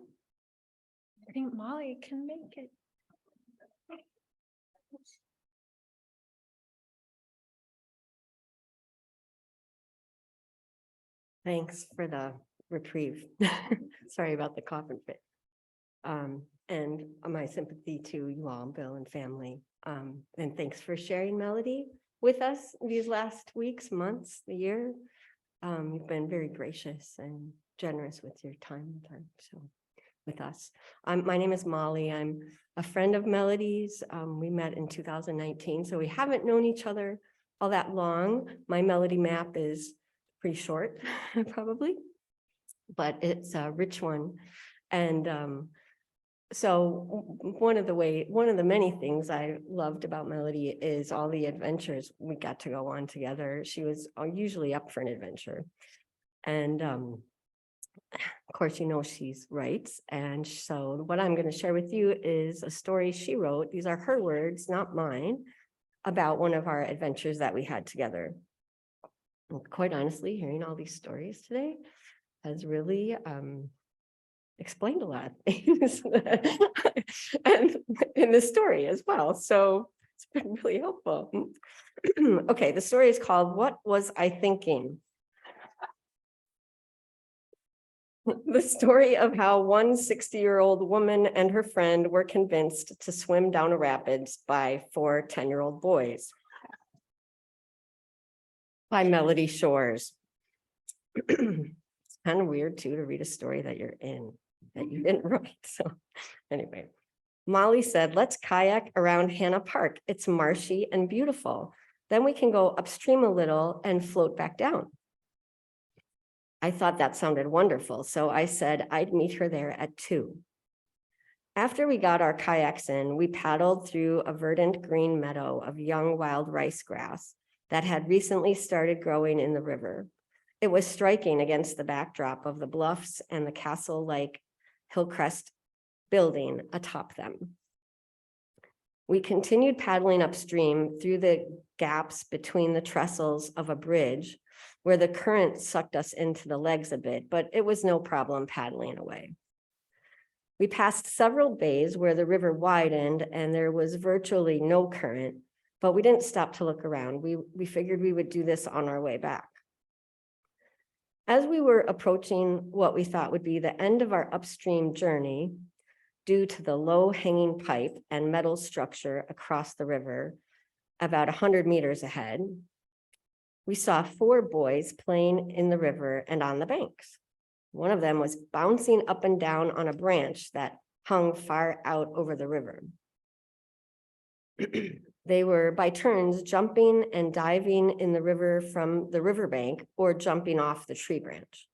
I think Molly can make it. Thanks for the reprieve. Sorry about the coffin fit. And my sympathy to you all, Bill and family. And thanks for sharing Melody with us these last weeks, months, the year. You've been very gracious and generous with your time, so with us. My name is Molly. I'm a friend of Melody's. We met in 2019, so we haven't known each other all that long. My Melody map is pretty short, probably, but it's a rich one. And so one of the many things I loved about Melody is all the adventures we got to go on together. She was usually up for an adventure. And of course, you know, she's writes. And so what I'm going to share with you is a story she wrote. These are her words, not mine, about one of our adventures that we had together. And quite honestly, hearing all these stories today has really explained a lot of things and in the story as well. So it's been really helpful. Okay, the story is called What Was I Thinking? The story of how one 60-year-old woman and her friend were convinced to swim down a rapids by 4 10-year-old boys. By Melody Shores. It's kind of weird too to read a story that you're in, that you didn't write. So anyway, Molly said, let's kayak around Hannah Park. It's marshy and beautiful. Then we can go upstream a little and float back down. I thought that sounded wonderful, so I said I'd meet her there at 2. After we got our kayaks in, we paddled through a verdant green meadow of young wild rice grass that had recently started growing in the river. It was striking against the backdrop of the bluffs and the castle-like Hillcrest building atop them. We continued paddling upstream through the gaps between the trestles of a bridge where the current sucked us into the legs a bit, but it was no problem paddling away. We passed several bays where the river widened and there was virtually no current, but we didn't stop to look around. We figured we would do this on our way back. As we were approaching what we thought would be the end of our upstream journey, due to the low hanging pipe and metal structure across the river, about 100 meters ahead, we saw 4 boys playing in the river and on the banks. One of them was bouncing up and down on a branch that hung far out over the river. They were by turns jumping and diving in the river from the riverbank or jumping off the tree branch.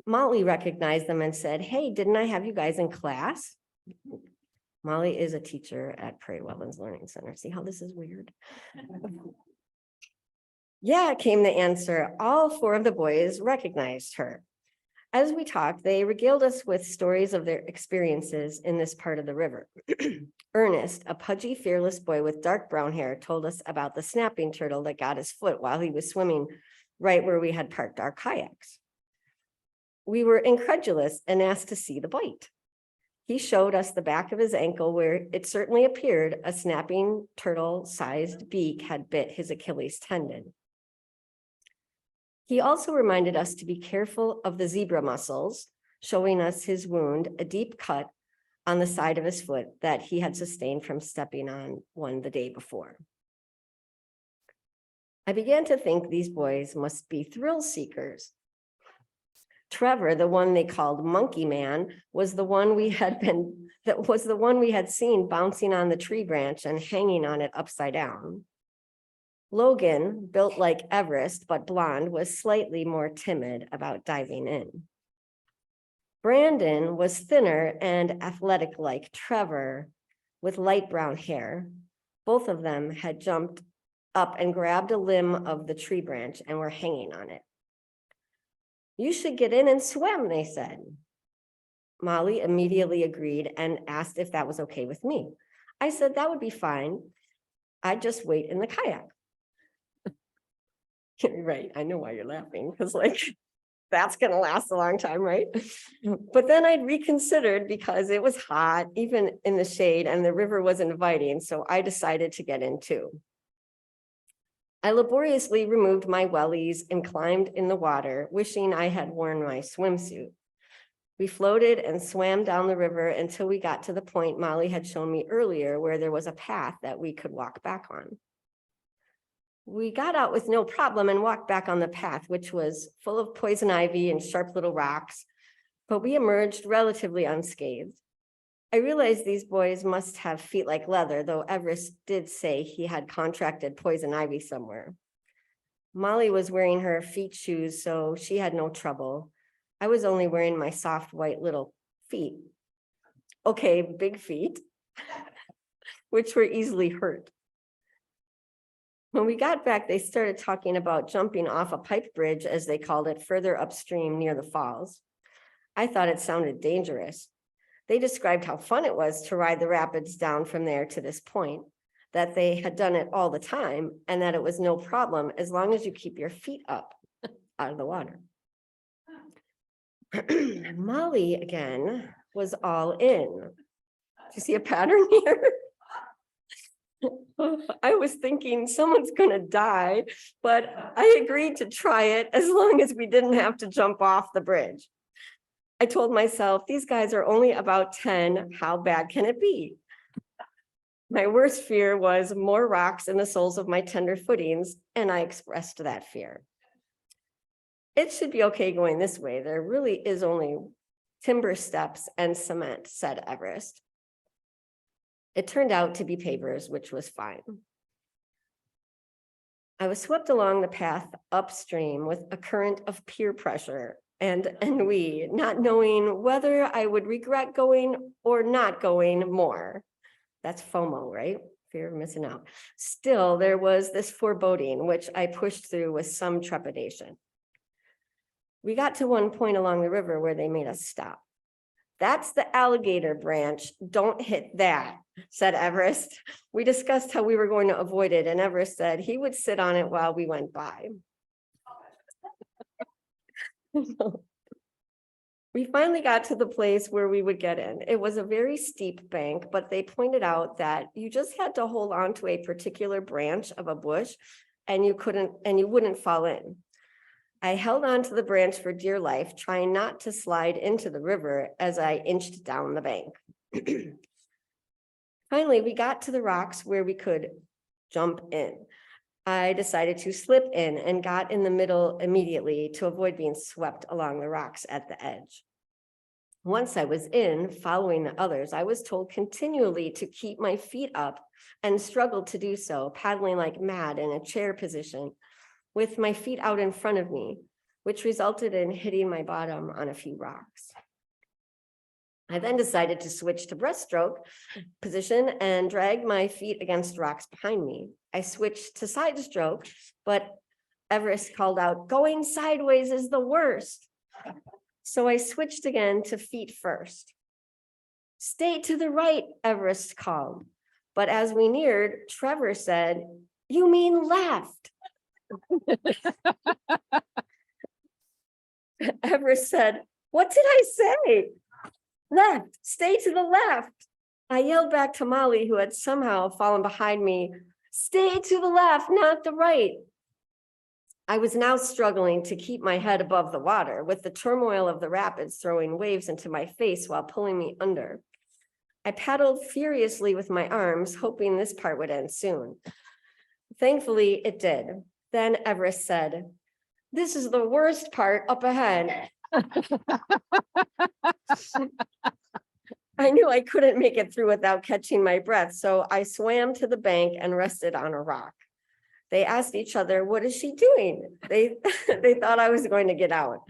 Molly recognized them and said, hey, didn't I have you guys in class? Molly is a teacher at Prairie Wetlands Learning Center. See how this is weird? Yeah, came the answer. All 4 of the boys recognized her. As we talked, they regaled us with stories of their experiences in this part of the river. Ernest, a pudgy, fearless boy with dark brown hair, told us about the snapping turtle that got his foot while he was swimming right where we had parked our kayaks. We were incredulous and asked to see the bite. He showed us the back of his ankle where it certainly appeared a snapping turtle-sized beak had bit his Achilles tendon. He also reminded us to be careful of the zebra mussels, showing us his wound, a deep cut on the side of his foot that he had sustained from stepping on one the day before. I began to think these boys must be thrill seekers. Trevor, the one they called Monkey Man, was the one we had seen bouncing on the tree branch and hanging on it upside down. Logan, built like Everest but blonde, was slightly more timid about diving in. Brandon was thinner and athletic like Trevor, with light brown hair. Both of them had jumped up and grabbed a limb of the tree branch and were hanging on it. "You should get in and swim," they said. Molly immediately agreed and asked if that was okay with me. I said that would be fine. I'd just wait in the kayak. Right, I know why you're laughing, because that's gonna last a long time, right? But then I'd reconsidered because it was hot, even in the shade, and the river was inviting, so I decided to get in too. I laboriously removed my wellies and climbed in the water, wishing I had worn my swimsuit. We floated and swam down the river until we got to the point Molly had shown me earlier, where there was a path that we could walk back on. We got out with no problem and walked back on the path, which was full of poison ivy and sharp little rocks, but we emerged relatively unscathed. I realized these boys must have feet like leather, though Everest did say he had contracted poison ivy somewhere. Molly was wearing her feet shoes, so she had no trouble. I was only wearing my soft white little feet. Okay, big feet, which were easily hurt. When we got back, they started talking about jumping off a pipe bridge, as they called it, further upstream near the falls. I thought it sounded dangerous. They described how fun it was to ride the rapids down from there to this point, that they had done it all the time, and that it was no problem as long as you keep your feet up out of the water. Molly, again, was all in. Do you see a pattern here? I was thinking someone's gonna die, but I agreed to try it as long as we didn't have to jump off the bridge. I told myself, these guys are only about 10, how bad can it be? My worst fear was more rocks in the soles of my tender footings, and I expressed that fear. It should be okay going this way. There really is only timber steps and cement, said Everest. It turned out to be pavers, which was fine. I was swept along the path upstream with a current of peer pressure and ennui, not knowing whether I would regret going or not going more. That's FOMO, right? Fear of missing out. Still, there was this foreboding, which I pushed through with some trepidation. We got to one point along the river where they made us stop. "That's the alligator branch. Don't hit that," said Everest. We discussed how we were going to avoid it, and Everest said he would sit on it while we went by. We finally got to the place where we would get in. It was a very steep bank, but they pointed out that you just had to hold on to a particular branch of a bush and you wouldn't fall in. I held on to the branch for dear life, trying not to slide into the river as I inched down the bank. Finally, we got to the rocks where we could jump in. I decided to slip in and got in the middle immediately to avoid being swept along the rocks at the edge. Once I was in, following the others, I was told continually to keep my feet up and struggled to do so, paddling like mad in a chair position with my feet out in front of me, which resulted in hitting my bottom on a few rocks. I then decided to switch to breaststroke position and dragged my feet against rocks behind me. I switched to side stroke, but Everest called out, "Going sideways is the worst." So I switched again to feet first. "Stay to the right," Everest called. But as we neared, Trevor said, "You mean left." Everest said, "What did I say?" "Left, stay to the left." I yelled back to Molly, who had somehow fallen behind me, "Stay to the left, not the right." I was now struggling to keep my head above the water, with the turmoil of the rapids throwing waves into my face while pulling me under. I paddled furiously with my arms, hoping this part would end soon. Thankfully, it did. Then Everest said, "This is the worst part up ahead." I knew I couldn't make it through without catching my breath, so I swam to the bank and rested on a rock. They asked each other, "What is she doing?" They thought I was going to get out.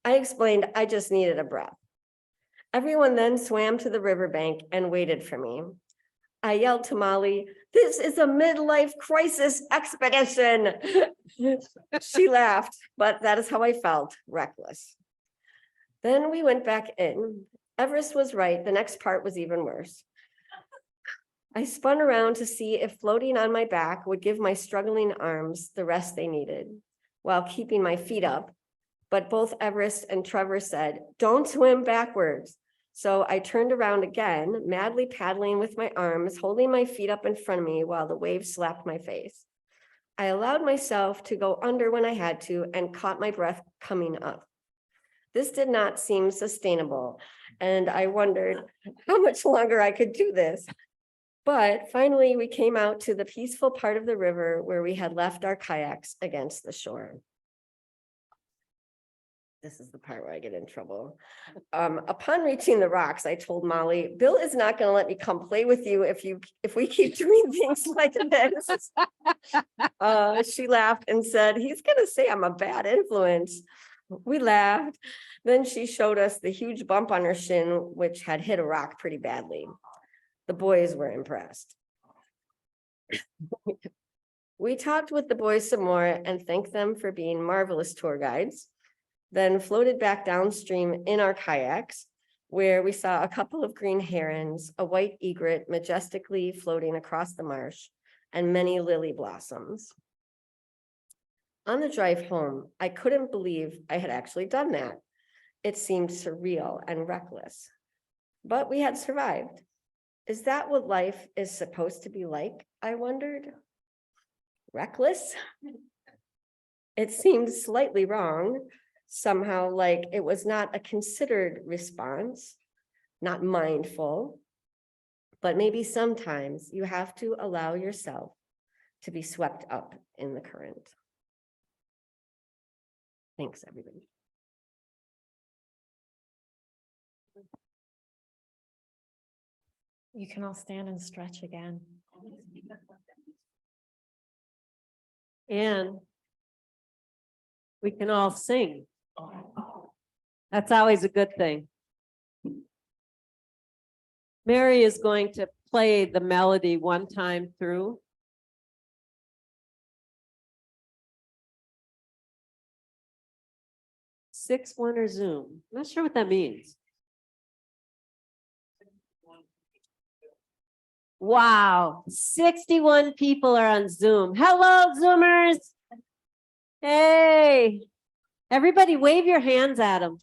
I explained I just needed a breath. Everyone then swam to the riverbank and waited for me. I yelled to Molly, "This is a midlife crisis expedition." She laughed, but that is how I felt, reckless. Then we went back in. Everest was right. The next part was even worse. I spun around to see if floating on my back would give my struggling arms the rest they needed while keeping my feet up. But both Everest and Trevor said, "Don't swim backwards." So I turned around again, madly paddling with my arms, holding my feet up in front of me while the waves slapped my face. I allowed myself to go under when I had to and caught my breath coming up. This did not seem sustainable, and I wondered how much longer I could do this. But finally, we came out to the peaceful part of the river where we had left our kayaks against the shore. This is the part where I get in trouble. Upon reaching the rocks, I told Molly, "Bill is not going to let me come play with you if we keep doing things like this." She laughed and said, "He's going to say I'm a bad influence." We laughed. Then she showed us the huge bump on her shin, which had hit a rock pretty badly. The boys were impressed. We talked with the boys some more and thanked them for being marvelous tour guides. Then floated back downstream in our kayaks, where we saw a couple of green herons, a white egret majestically floating across the marsh, and many lily blossoms. On the drive home, I couldn't believe I had actually done that. It seemed surreal and reckless, but we had survived. Is that what life is supposed to be like? I wondered. Reckless? It seemed slightly wrong. Somehow, like it was not a considered response, not mindful, but maybe sometimes you have to allow yourself to be swept up in the current. Thanks, everybody. You can all stand and stretch again. And we can all sing. That's always a good thing. Mary is going to play the melody one time through. Six one or Zoom. Not sure what that means. Wow, 61 people are on Zoom. Hello, Zoomers. Hey, everybody wave your hands at them.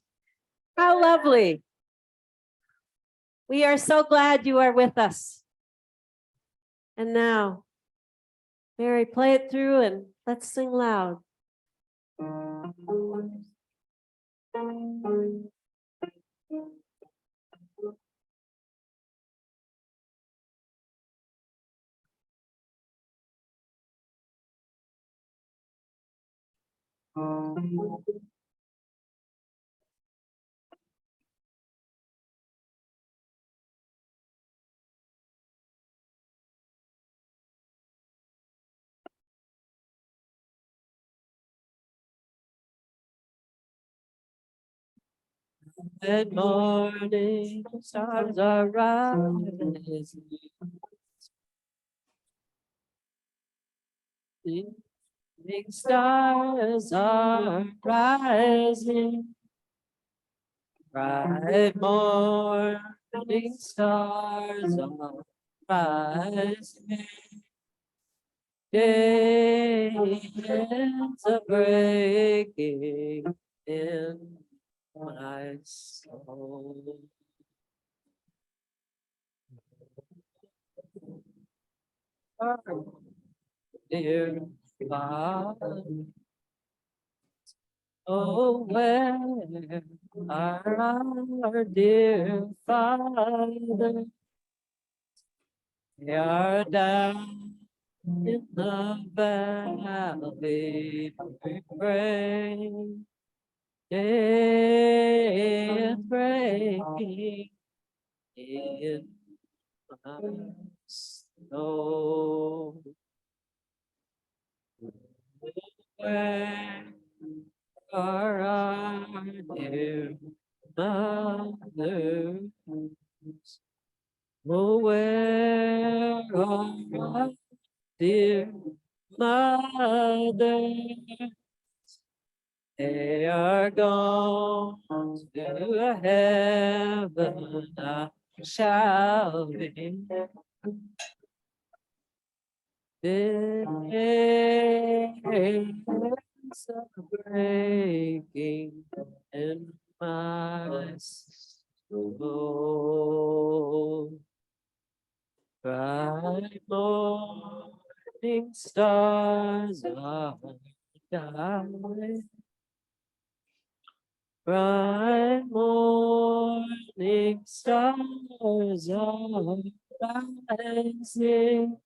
How lovely. We are so glad you are with us. And now, Mary, play it through and let's sing loud. Good morning, stars are rising. Big stars are rising. Bright morning stars are rising. Day is a breaking in my soul. Dear Father, oh, where are our dear Father? They are down In the valley we pray. Day is breaking in my soul. Where are our dear mothers? Oh, where are our dear mothers? They are gone to heaven, I shall be. Days are breaking in my soul. Bright morning stars are shining. Bright morning stars are rising.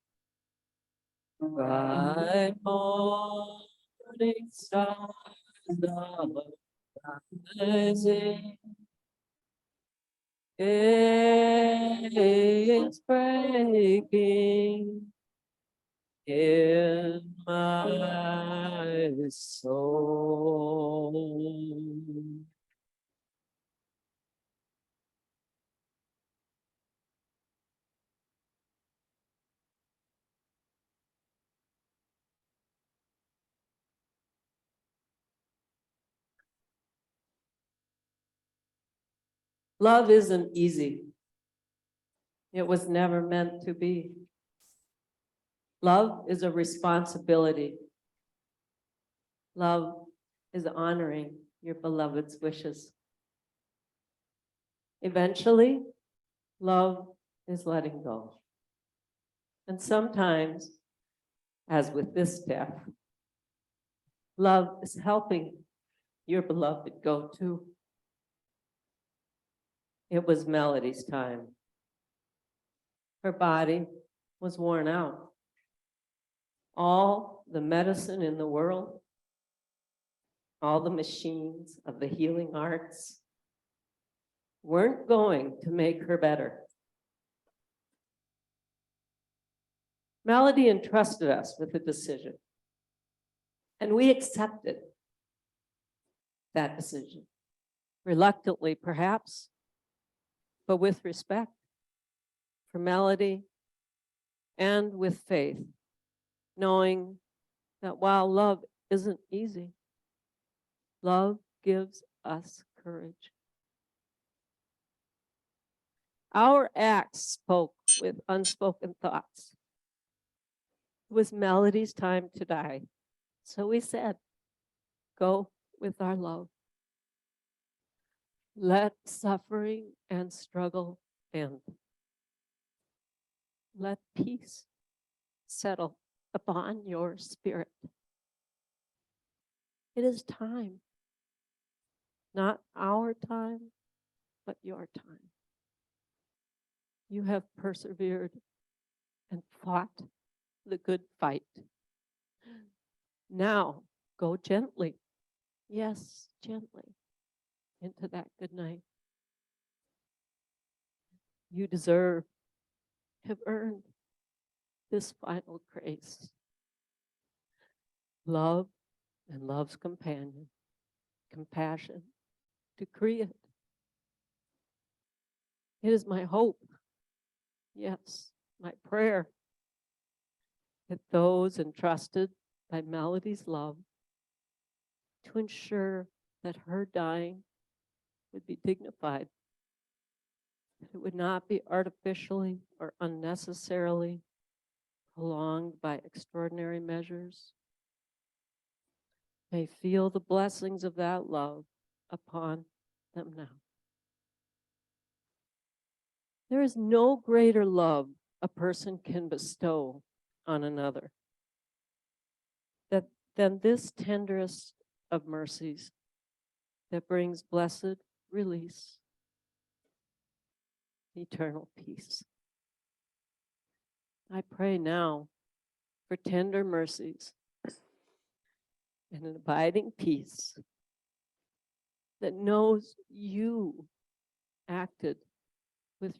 Bright morning stars are rising. It's breaking in my soul. Love isn't easy. It was never meant to be. Love is a responsibility. Love is honoring your beloved's wishes. Eventually, love is letting go. And sometimes, as with this death, love is helping your beloved go too. It was Melody's time. Her body was worn out. All the medicine in the world, all the machines of the healing arts weren't going to make her better. Melody entrusted us with a decision, and we accepted that decision. Reluctantly, perhaps, but with respect for Melody and with faith, knowing that while love isn't easy, love gives us courage. Our acts spoke with unspoken thoughts. It was Melody's time to die. So we said, go with our love. Let suffering and struggle end. Let peace settle upon your spirit. It is time, not our time, but your time. You have persevered and fought the good fight. Now go gently, yes, gently, into that good night. You deserve, have earned this final grace. Love and love's companion, compassion to create. It is my hope, yes, my prayer, that those entrusted by Melody's love to ensure that her dying would be dignified, that it would not be artificially or unnecessarily prolonged by extraordinary measures, may feel the blessings of that love upon them now. There is no greater love a person can bestow on another than this tenderest of mercies that brings blessed release, eternal peace. I pray now for tender mercies and an abiding peace that knows you acted with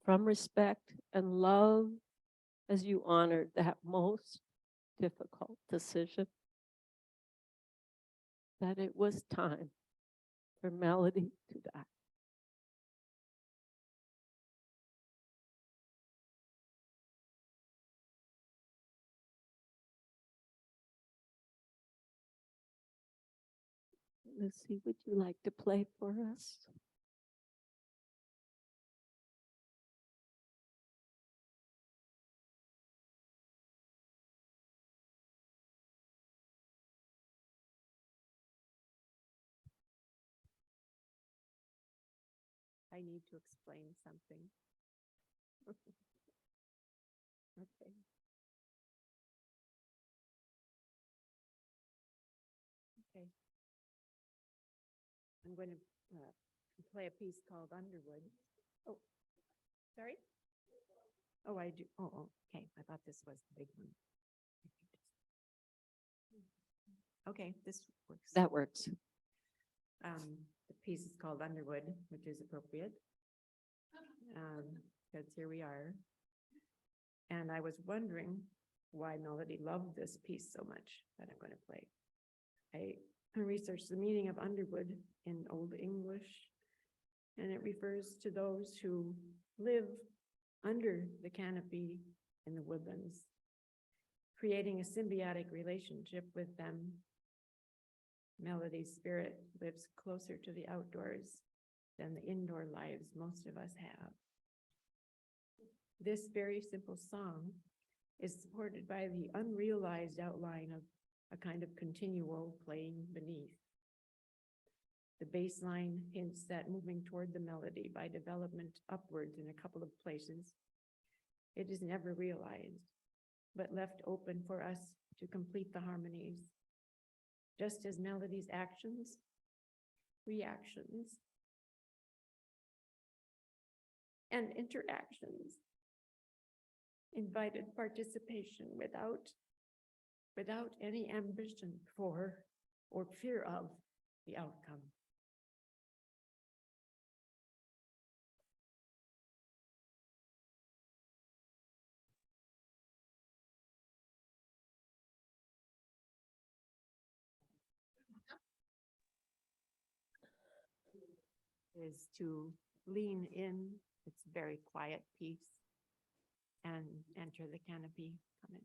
from respect and love as you honored that most difficult decision, that it was time for Melody to die. Lucie, would you like to play for us? I need to explain something. Okay. Okay. I'm going to play a piece called Underwood. Oh, sorry? Oh, I do. Oh, okay. I thought this was the big one. Okay, this works. That works. The piece is called Underwood, which is appropriate. Because here we are. And I was wondering why Melody loved this piece so much that I'm going to play. I researched the meaning of Underwood in Old English, and it refers to those who live under the canopy in the woodlands, creating a symbiotic relationship with them. Melody's spirit lives closer to the outdoors than the indoor lives most of us have. This very simple song is supported by the unrealized outline of a kind of continual playing beneath. The bass line hints at moving toward the melody by development upwards in a couple of places. It is never realized, but left open for us to complete the harmonies. Just as Melody's actions, reactions, and interactions invited participation without any ambition for or fear of the outcome. Is to lean in, it's a very quiet piece, and enter the canopy, come in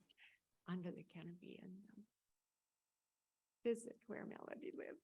under the canopy and visit where Melody lived.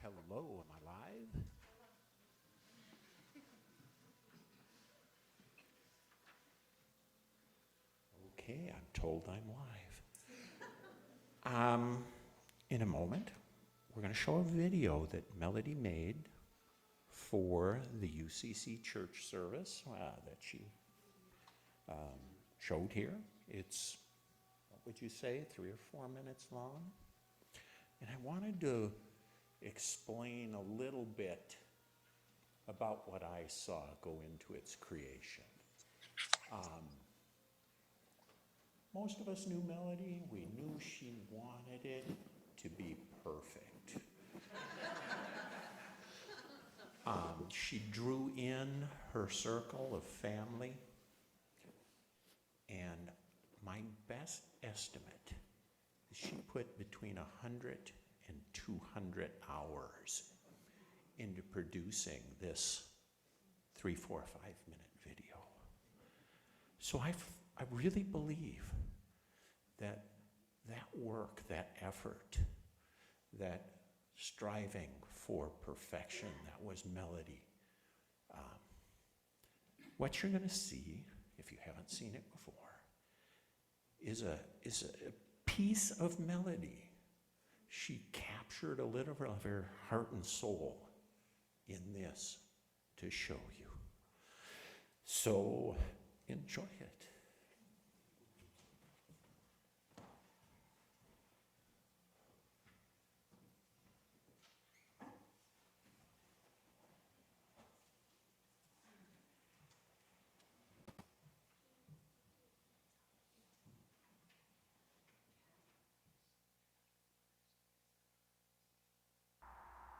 Hello, am I live? Okay, I'm told I'm live. In a moment, we're going to show a video that Melody made for the UCC church service that she showed here. It's, what would you say, 3 or 4 minutes long? And I wanted to explain a little bit about what I saw go into its creation. Most of us knew Melody. We knew she wanted it to be perfect. She drew in her circle of family, and my best estimate is she put between 100 and 200 hours into producing this 3, 4, 5-minute video. So I really believe that work, that effort, that striving for perfection, that was Melody. What you're going to see, if you haven't seen it before, is a piece of Melody. She captured a little of her heart and soul in this to show you. So enjoy it.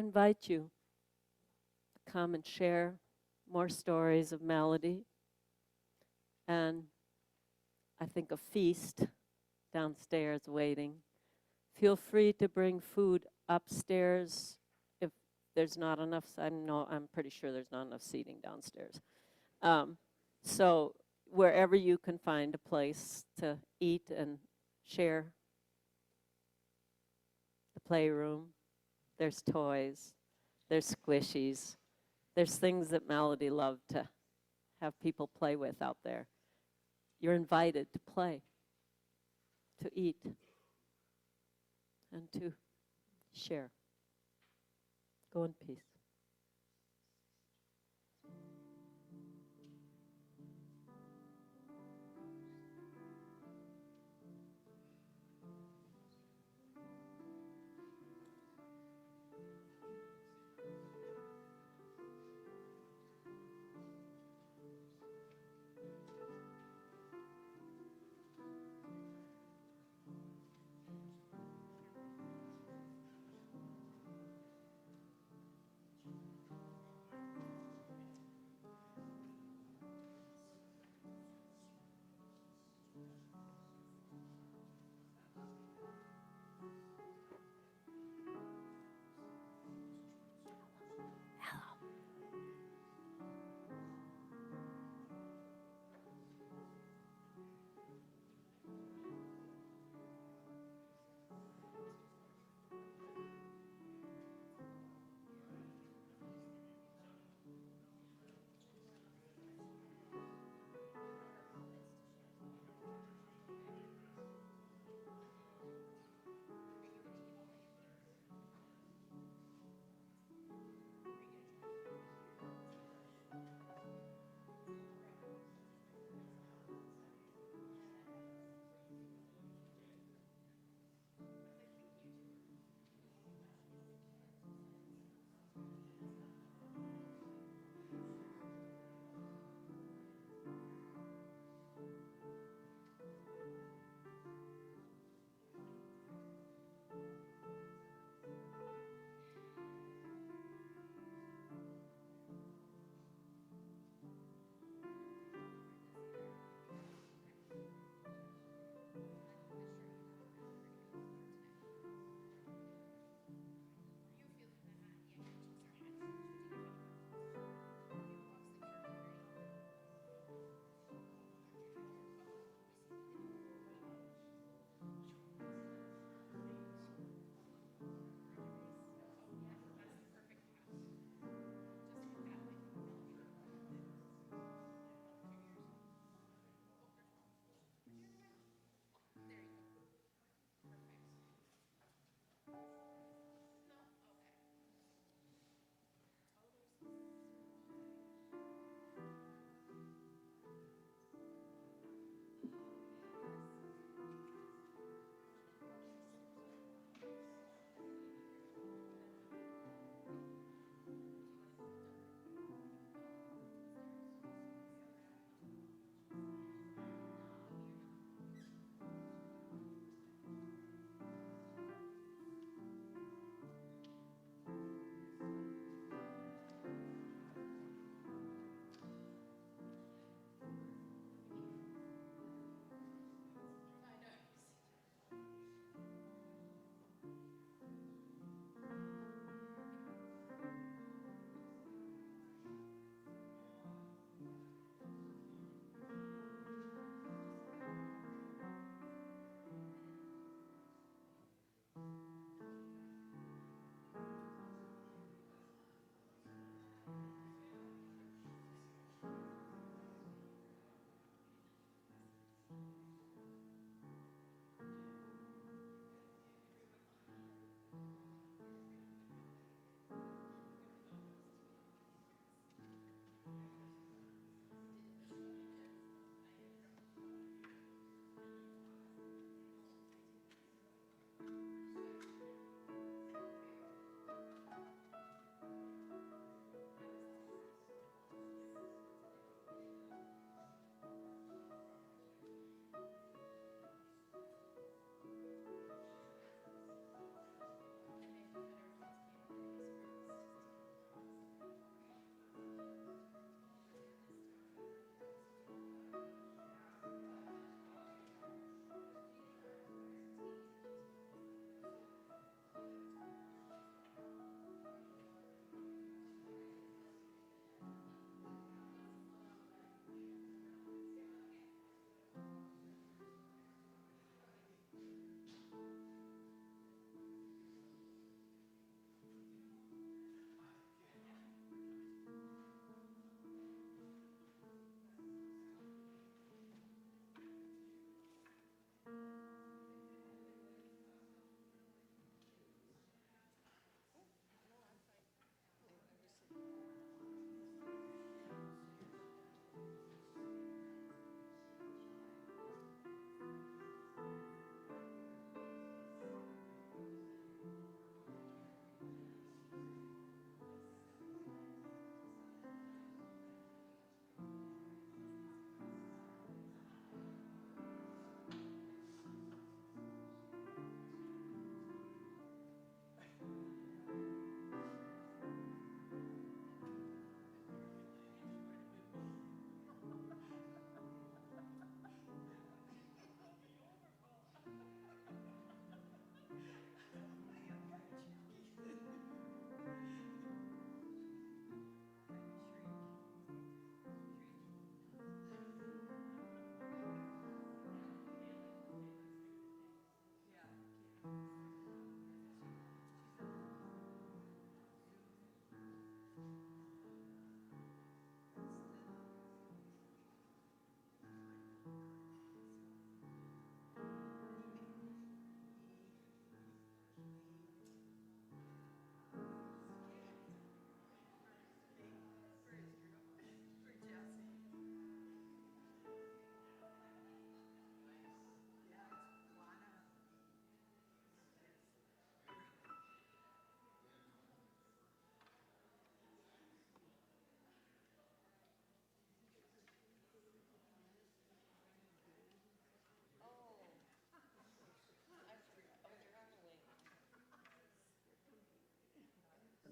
invite you to come and share more stories of melody. And I think a feast downstairs waiting. Feel free to bring food upstairs if there's not enough. I'm pretty sure there's not enough seating downstairs. So wherever you can find a place to eat and share. The playroom, there's toys, there's squishies, there's things that Melody loved to have people play with out there. You're invited to play, to eat, and to share. Go in peace.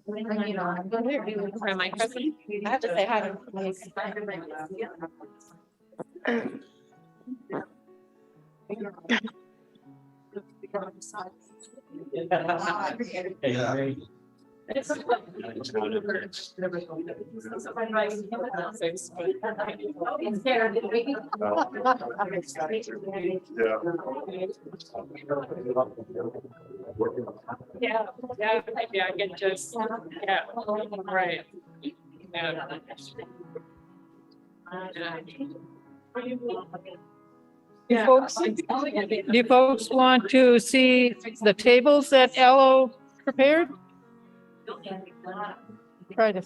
For my cousin, I have to say hi to. Yeah, maybe I can just, yeah, right. Do you folks want to see the tables that Ello prepared? Try to.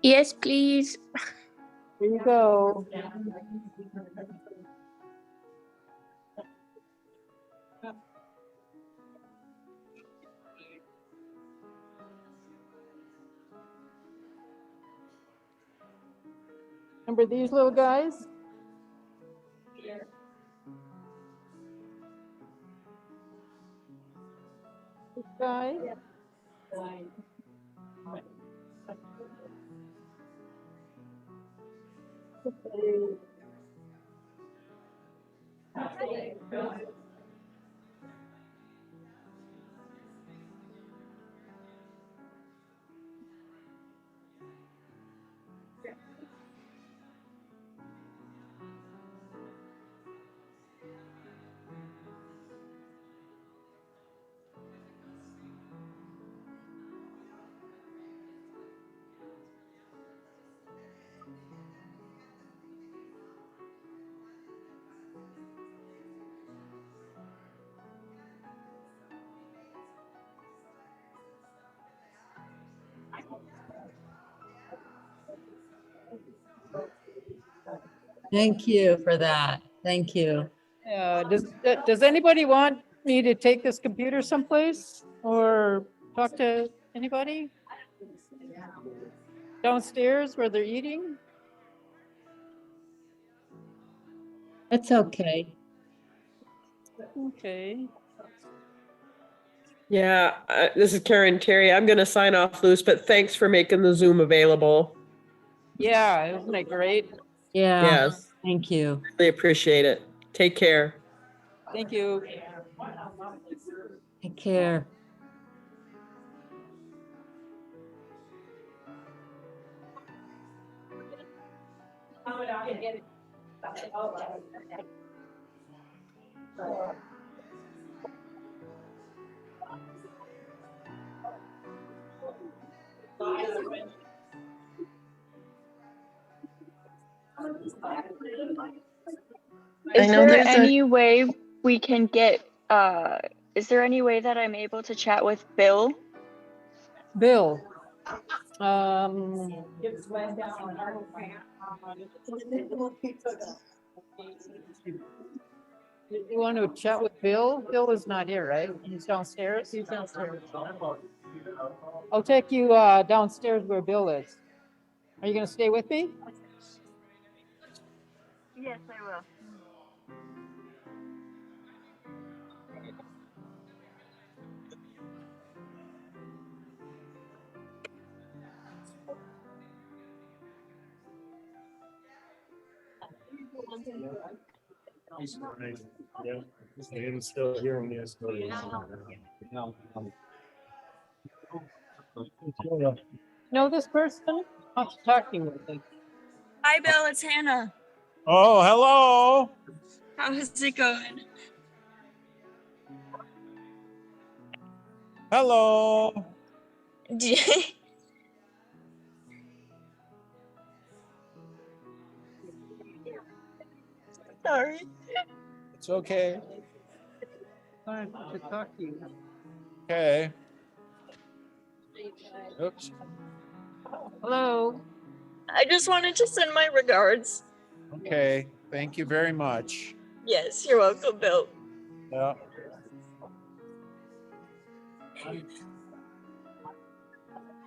Yes, please. Here you go. Remember these little guys? This guy? Thank you for that. Thank you. Does anybody want me to take this computer someplace or talk to anybody? Downstairs where they're eating? It's okay. Okay. Yeah, this is Karen Terry. I'm going to sign off, Luce, but thanks for making the Zoom available. Yeah, isn't it great? Yeah. Yes, Thank you. really appreciate it. Take care. Thank you. Take care. Is there any way we can get, is there any way that I'm able to chat with Bill? Bill. You want to chat with Bill? Bill is not here, right? He's downstairs? He's downstairs. I'll take you downstairs where Bill is. Are you gonna stay with me? Yes, I will. Still hearing the stories. Know this person? I'll talk to you with him. Hi, Bill, it's Hannah. Oh, hello. How's it going? Hello. Sorry. It's okay. Time to talk to you. Okay. Oops. Hello. I just wanted to send my regards. Okay. Thank you very much. Yes, you're welcome, Bill. Yeah.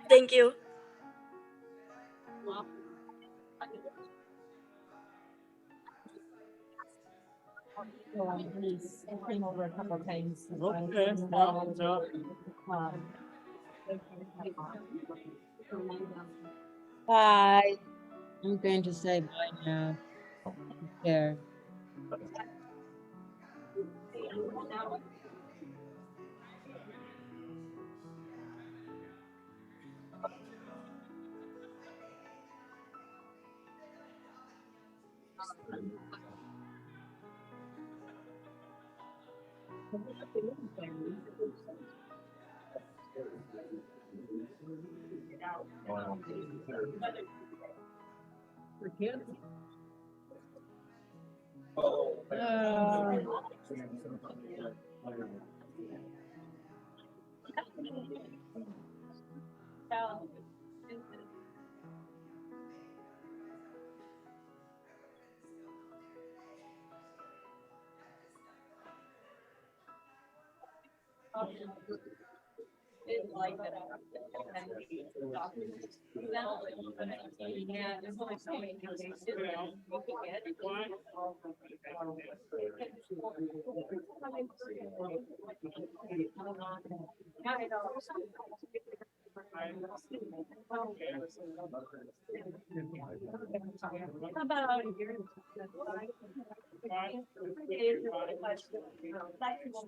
Thank you. He's came over a couple of times. Okay. Bye. I'm going to say bye now. Take care.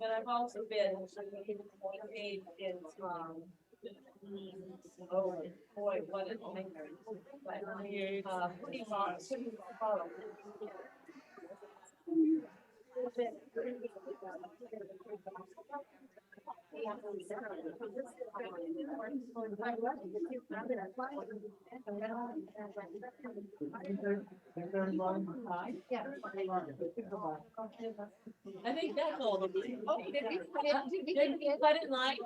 But I've also been paid in, oh, boy, what a nightmare. Pretty much. I think that's all. Did we cut it line?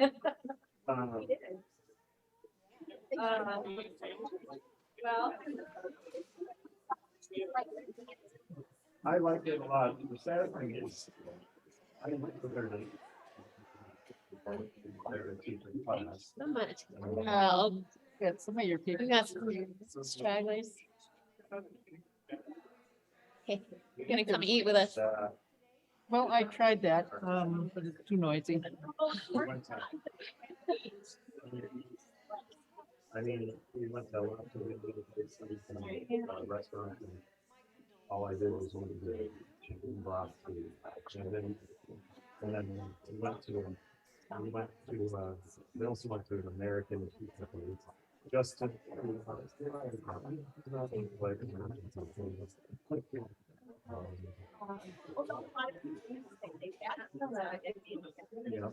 Well. I like it a lot. The sad thing is, I went to their teaching class. So much. Well, good. Some of your people. We got some stragglers. Hey, you're gonna come eat with us. Well, I tried that, but it's too noisy. I mean, we went to a lot of restaurants and all I did was went to chicken broth food. And then we went to they also went to an American pizza place. Just to yeah.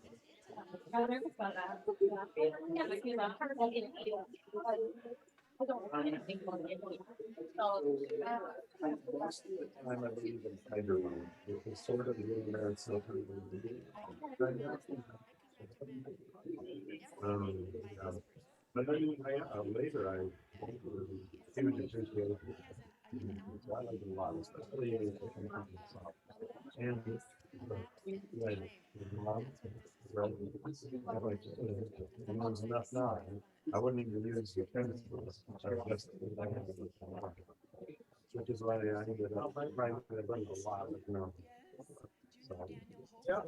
Time I believe in Underwood, it was sort of the so but then later I huge appreciation. I like it a lot, especially and there's enough now. I wouldn't even use the principles. Which is why I ended up writing a lot of them. So, yeah.